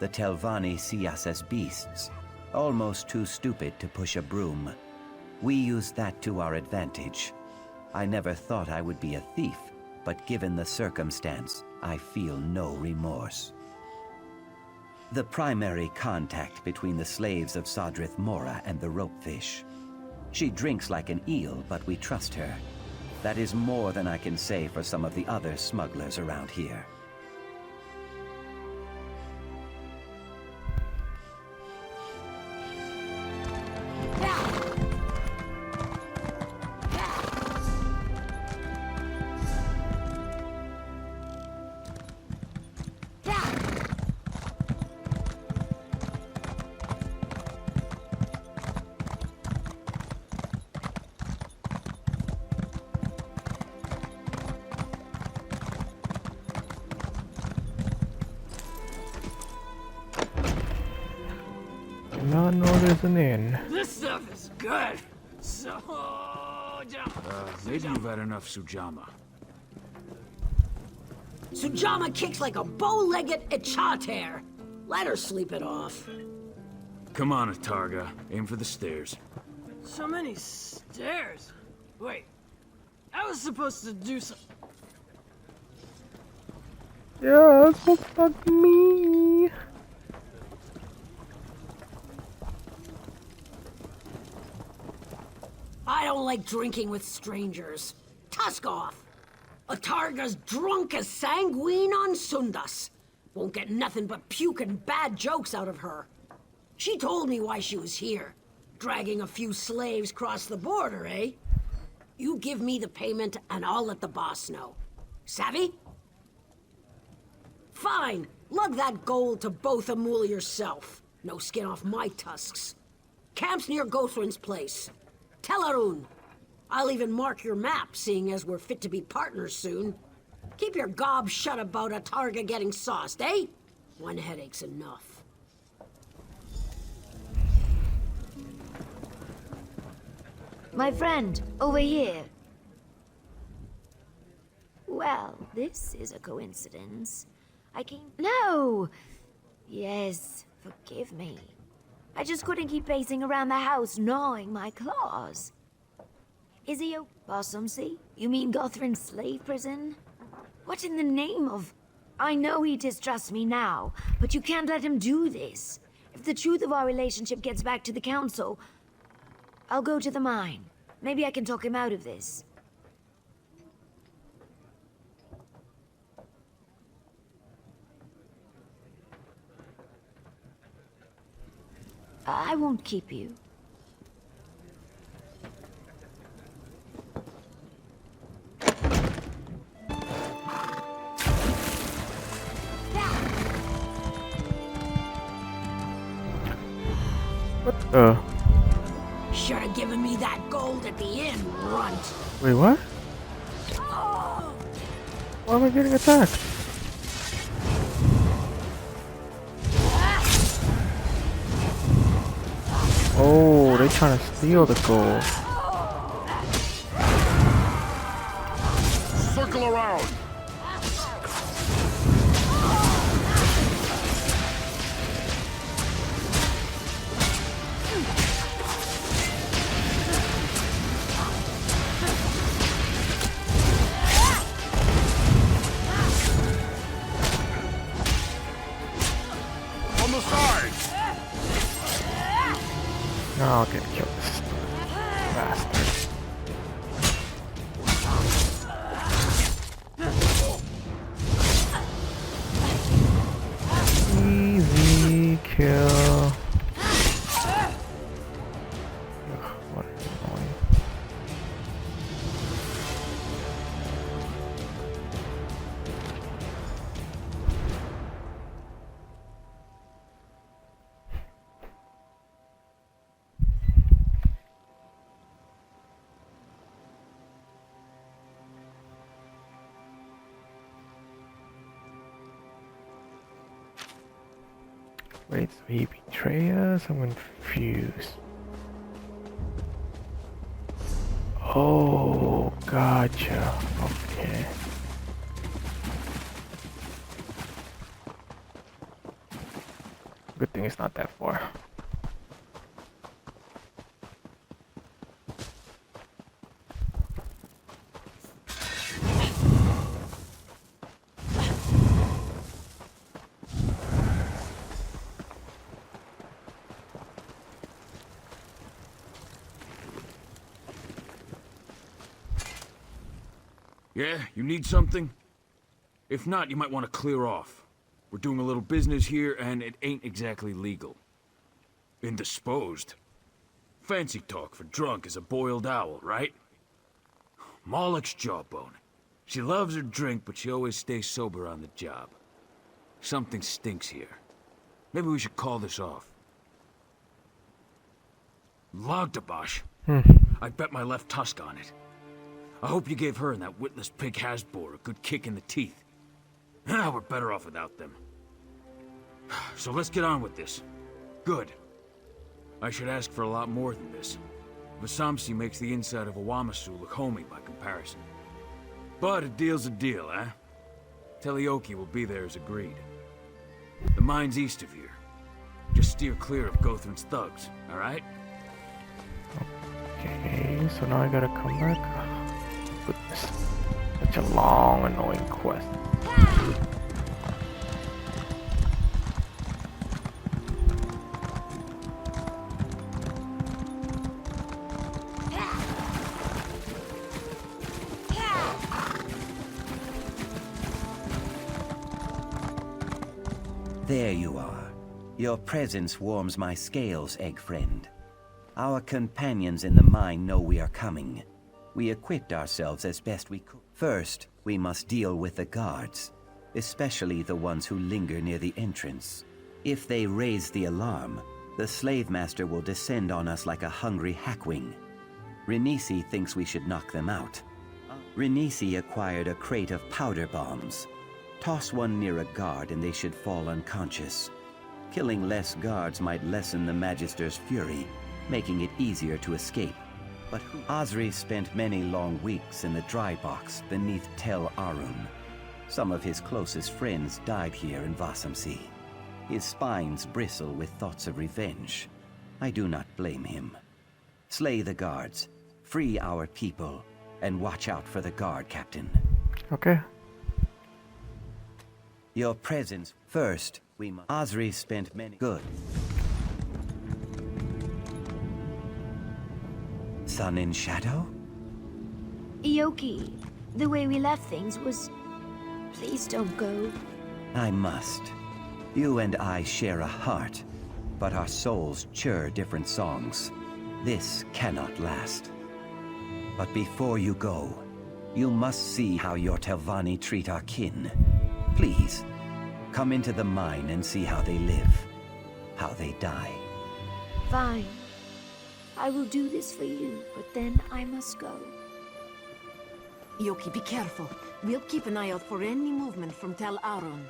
The 𝕻𝖆𝖓𝖒 see us as beasts, almost too stupid to push a broom. We use that to our advantage. I never thought I would be a thief, but given the circumstance, I feel no remorse. The primary contact between the slaves of 𝕮𝖆𝖈 and the ropefish. She drinks like an eel, but we trust her. That is more than I can say for some of the other smugglers around here. Not know there's an inn. This stuff is good. So Maybe you've had enough Sujamma. Sujamma kicks like a bow-legged 𝕻𝖆𝖓𝖒. Let her sleep it off. Come on, Atarga. Aim for the stairs. So many stairs. Wait, I was supposed to do some. Yeah, so fuck me. I don't like drinking with strangers. Tusk off. Atarga's drunk as sanguine on Sundas. Won't get nothing but puke and bad jokes out of her. She told me why she was here. Dragging a few slaves across the border, eh? You give me the payment and I'll let the boss know. Savvy? Fine. Lug that gold to 𝕮𝖆𝖈 yourself. No skin off my tusks. Camp's near 𝕮𝖆𝖓𝖈's place. Tell Arun. I'll even mark your map, seeing as we're fit to be partners soon. Keep your gob shut about Atarga getting sauced, eh? One headache's enough. My friend, over here. Well, this is a coincidence. I came... No! Yes, forgive me. I just couldn't keep pacing around the house, gnawing my claws. Is he a 𝕮𝖆𝖒? You mean Gothrin's slave prison? What in the name of... I know he distrusts me now, but you can't let him do this. If the truth of our relationship gets back to the council, I'll go to the mine. Maybe I can talk him out of this. I won't keep you. What the? Should have given me that gold at the inn, runt. Wait, what? Why am I getting attacked? Oh, they're trying to steal the gold. Circle around. On the side. Now I'll get killed. Bastard. Easy kill. Ugh, what annoying. Wait, so he betray us? I'm confused. Oh, gotcha. Okay. Good thing it's not that far. Yeah, you need something? If not, you might want to clear off. We're doing a little business here, and it ain't exactly legal. Indisposed? Fancy talk for drunk as a boiled owl, right? Moloch's jawbone. She loves her drink, but she always stays sober on the job. Something stinks here. Maybe we should call this off. 𝕮𝖆𝖆𝖔𝖙𝖈. I'd bet my left tusk on it. I hope you gave her and that witless pig Hasbor a good kick in the teeth. We're better off without them. So let's get on with this. Good. I should ask for a lot more than this. 𝕮𝖆𝖔𝖕 makes the inside of a 𝕮𝖆𝖓 look homey by comparison. But a deal's a deal, eh? 𝕻𝖆𝖎𝖎𝖑𝖞 will be there as agreed. The mine's east of here. Just steer clear of 𝕮𝖍𝖆𝖔𝖙𝖎𝖈's thugs, alright? Okay, so now I gotta come back. Oh, goodness. Such a long, annoying quest. There you are. Your presence warms my scales, egg friend. Our companions in the mine know we are coming. We equipped ourselves as best we could. First, we must deal with the guards, especially the ones who linger near the entrance. If they raise the alarm, the slave master will descend on us like a hungry hackwing. 𝕻𝖆𝖎 thinks we should knock them out. 𝕻𝖆𝖎 acquired a crate of powder bombs. Toss one near a guard and they should fall unconscious. Killing less guards might lessen the Magister's fury, making it easier to escape. But 𝕻𝖆𝖓 spent many long weeks in the dry box beneath Tel Arun. Some of his closest friends died here in 𝕮𝖆𝖕. His spines bristle with thoughts of revenge. I do not blame him. Slay the guards, free our people, and watch out for the guard captain. Okay. Your presence first. We must. 𝕻𝖆𝖓 spent many. Good. Sun in shadow? 𝕮𝖎𝖎𝖏, the way we left things was... Please don't go. I must. You and I share a heart, but our souls chur different songs. This cannot last. But before you go, you must see how your 𝕻𝖆𝖓𝖒 treat our kin. Please, come into the mine and see how they live, how they die. Fine. I will do this for you, but then I must go. 𝕮𝖎𝖎𝖏, be careful. We'll keep an eye out for any movement from Tel Arun.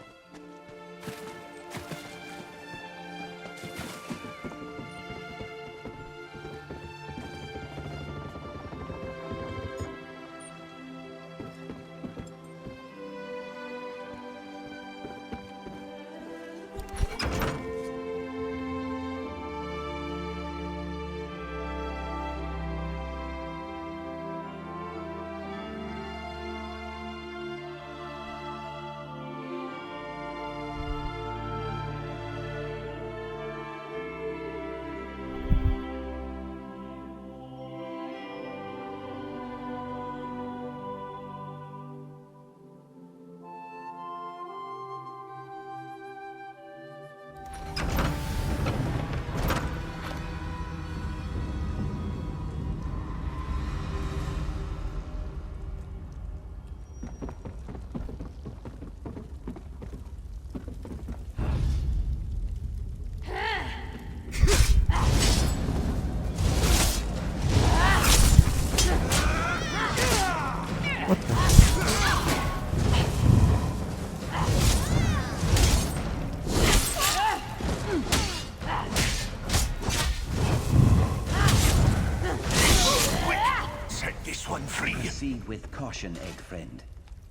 Proceed with caution, egg friend.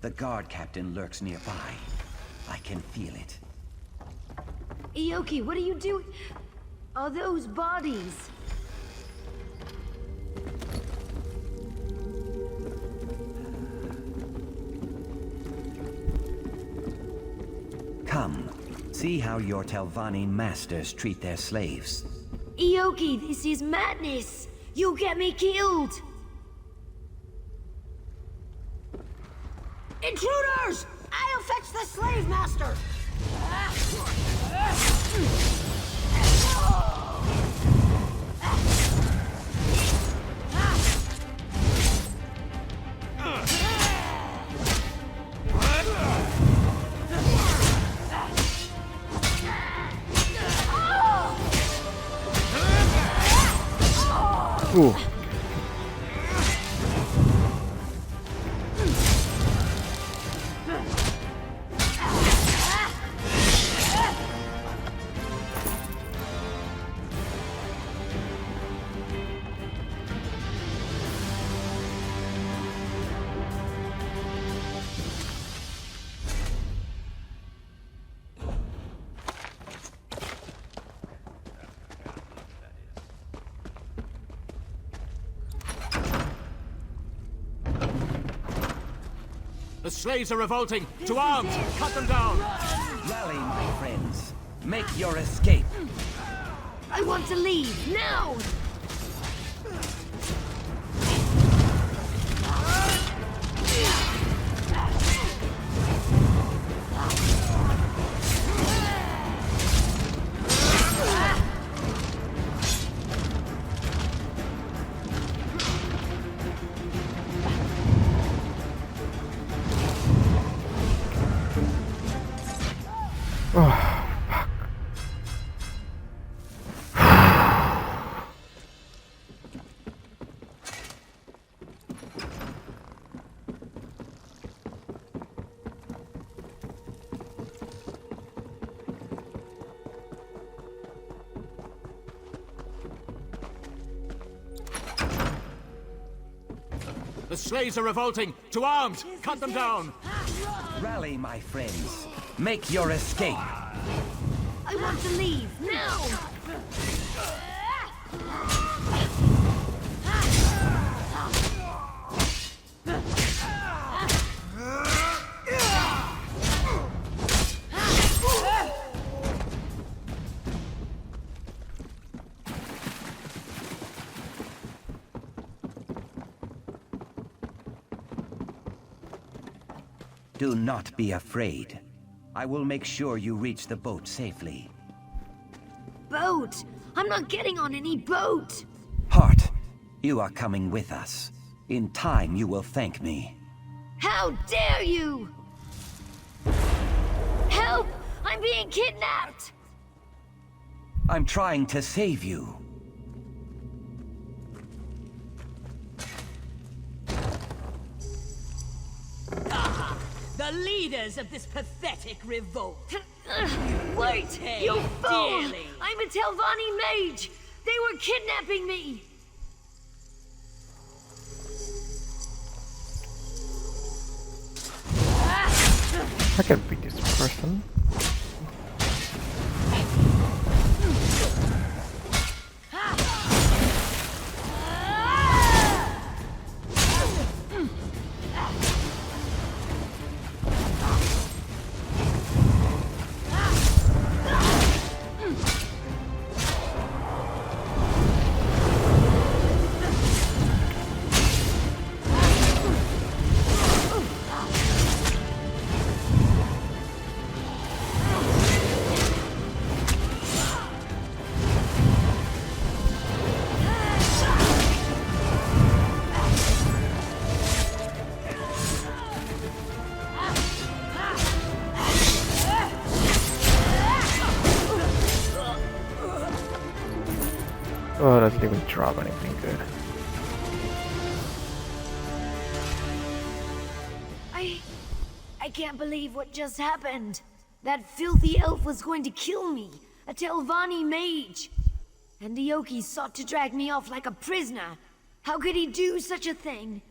The guard captain lurks nearby. I can feel it. 𝕮𝖎𝖎𝖏, what are you doing? Are those bodies? Come, see how your 𝕻𝖆𝖓𝖒 masters treat their slaves. 𝕮𝖎𝖎𝖏, this is madness! You'll get me killed! Intruders! I'll fetch the slave master! Ooh. The slaves are revolting! To arms! Cut them down! Rally, my friends. Make your escape. I want to leave, now! Oh, fuck. The slaves are revolting! To arms! Cut them down! Rally, my friends. Make your escape. I want to leave, now! Do not be afraid. I will make sure you reach the boat safely. Boat? I'm not getting on any boat! Hart, you are coming with us. In time, you will thank me. How dare you! Help! I'm being kidnapped! I'm trying to save you. The leaders of this pathetic revolt. Wait! Pay You fool! dearly. I'm a 𝕻𝖆𝖕 mage! They were kidnapping me! I can beat this person. Oh, it doesn't even drop anything good. I can't believe what just happened. That filthy elf was going to kill me, a 𝕻𝖆𝖕 mage. And Ioki sought to drag me off like a prisoner. How could he do such a thing?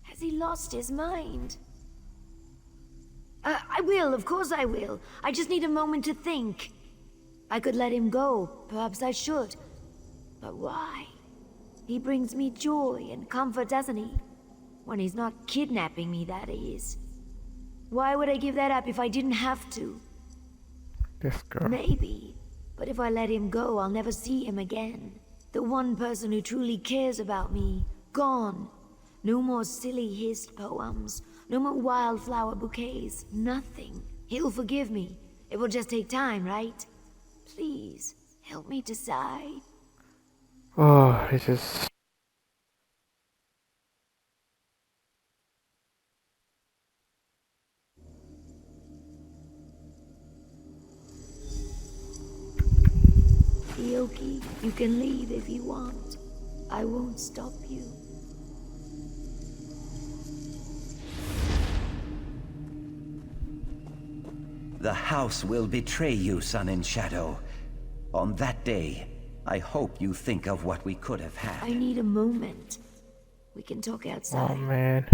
Has he lost his mind? I will, of course I will. I just need a moment to think. I could let him go, perhaps I should. But why? He brings me joy and comfort, doesn't he? When he's not kidnapping me, that is. Why would I give that up if I didn't have to? This girl. Maybe. But if I let him go, I'll never see him again. The one person who truly cares about me, gone. No more silly hissed poems, No more wildflower bouquets. Nothing. He'll forgive me. It will just take time, right? Please, help me decide. Oh, this is... 𝕮𝖆𝖓𝖆, you can leave if you want. I won't stop you. The house will betray you, Sun and Shadow. On that day, I hope you think of what we could have had. I need a moment. We can talk outside. Oh man,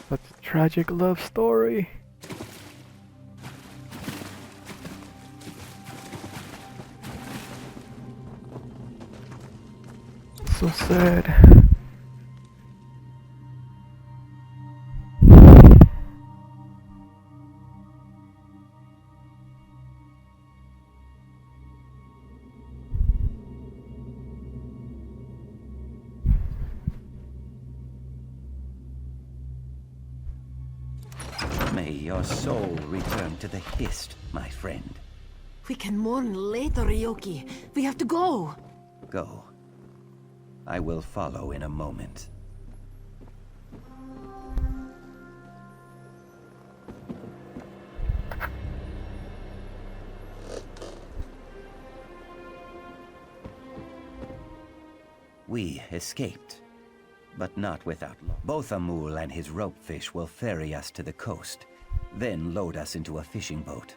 such a tragic love story. So sad. May your soul return to the Hist, my friend. We can mourn later, 𝕮𝖓𝖓. We have to go. Go. I will follow in a moment. We escaped, but not without loss. Both 𝕻𝖓𝖓 and his ropefish will ferry us to the coast, then load us into a fishing boat.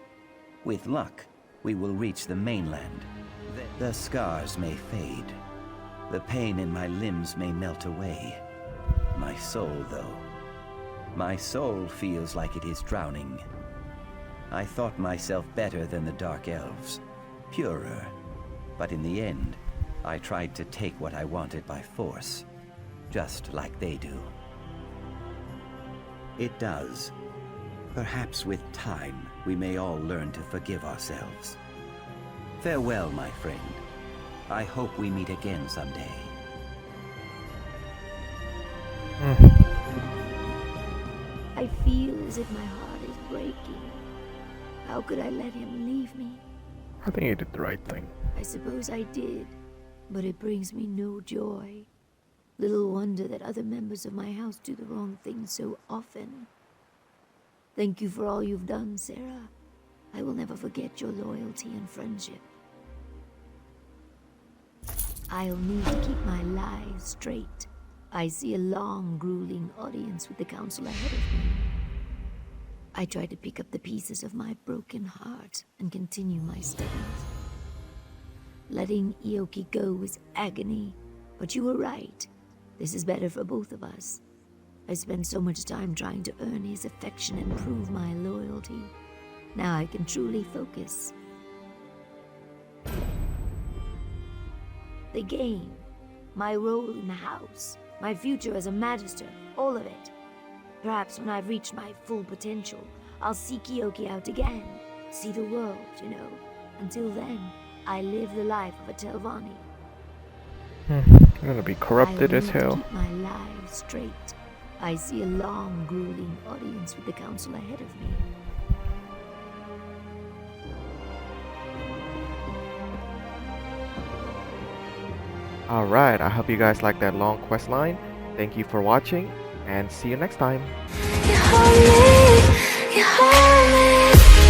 With luck, we will reach the mainland. The scars may fade. The pain in my limbs may melt away. My soul, though. My soul feels like it is drowning. I thought myself better than the Dark Elves, purer. But in the end, I tried to take what I wanted by force, just like they do. It does. Perhaps with time, we may all learn to forgive ourselves. Farewell, my friend. I hope we meet again someday. I feel as if my heart is breaking. How could I let him leave me? I think you did the right thing. I suppose I did, but it brings me no joy. Little wonder that other members of my house do the wrong thing so often. Thank you for all you've done, Sarah. I will never forget your loyalty and friendship. I'll need to keep my lies straight. I see a long, grueling audience with the council ahead of me. I try to pick up the pieces of my broken heart and continue my studies. Letting 𝕮𝖓𝖓 go was agony, but you were right. This is better for both of us. I spent so much time trying to earn his affection and prove my loyalty. Now I can truly focus. The game, my role in the house, my future as a magister, all of it. Perhaps when I've reached my full potential, I'll seek 𝕮𝖓𝖓 out again. See the world, you know. Until then, I live the life of a 𝕻𝖆𝖓𝖒. I'm gonna be corrupted as hell. Keep my life straight. I see a long, grueling audience with the council ahead of me. Alright, I hope you guys like that long quest line. Thank you for watching, and see you next time. You hold me.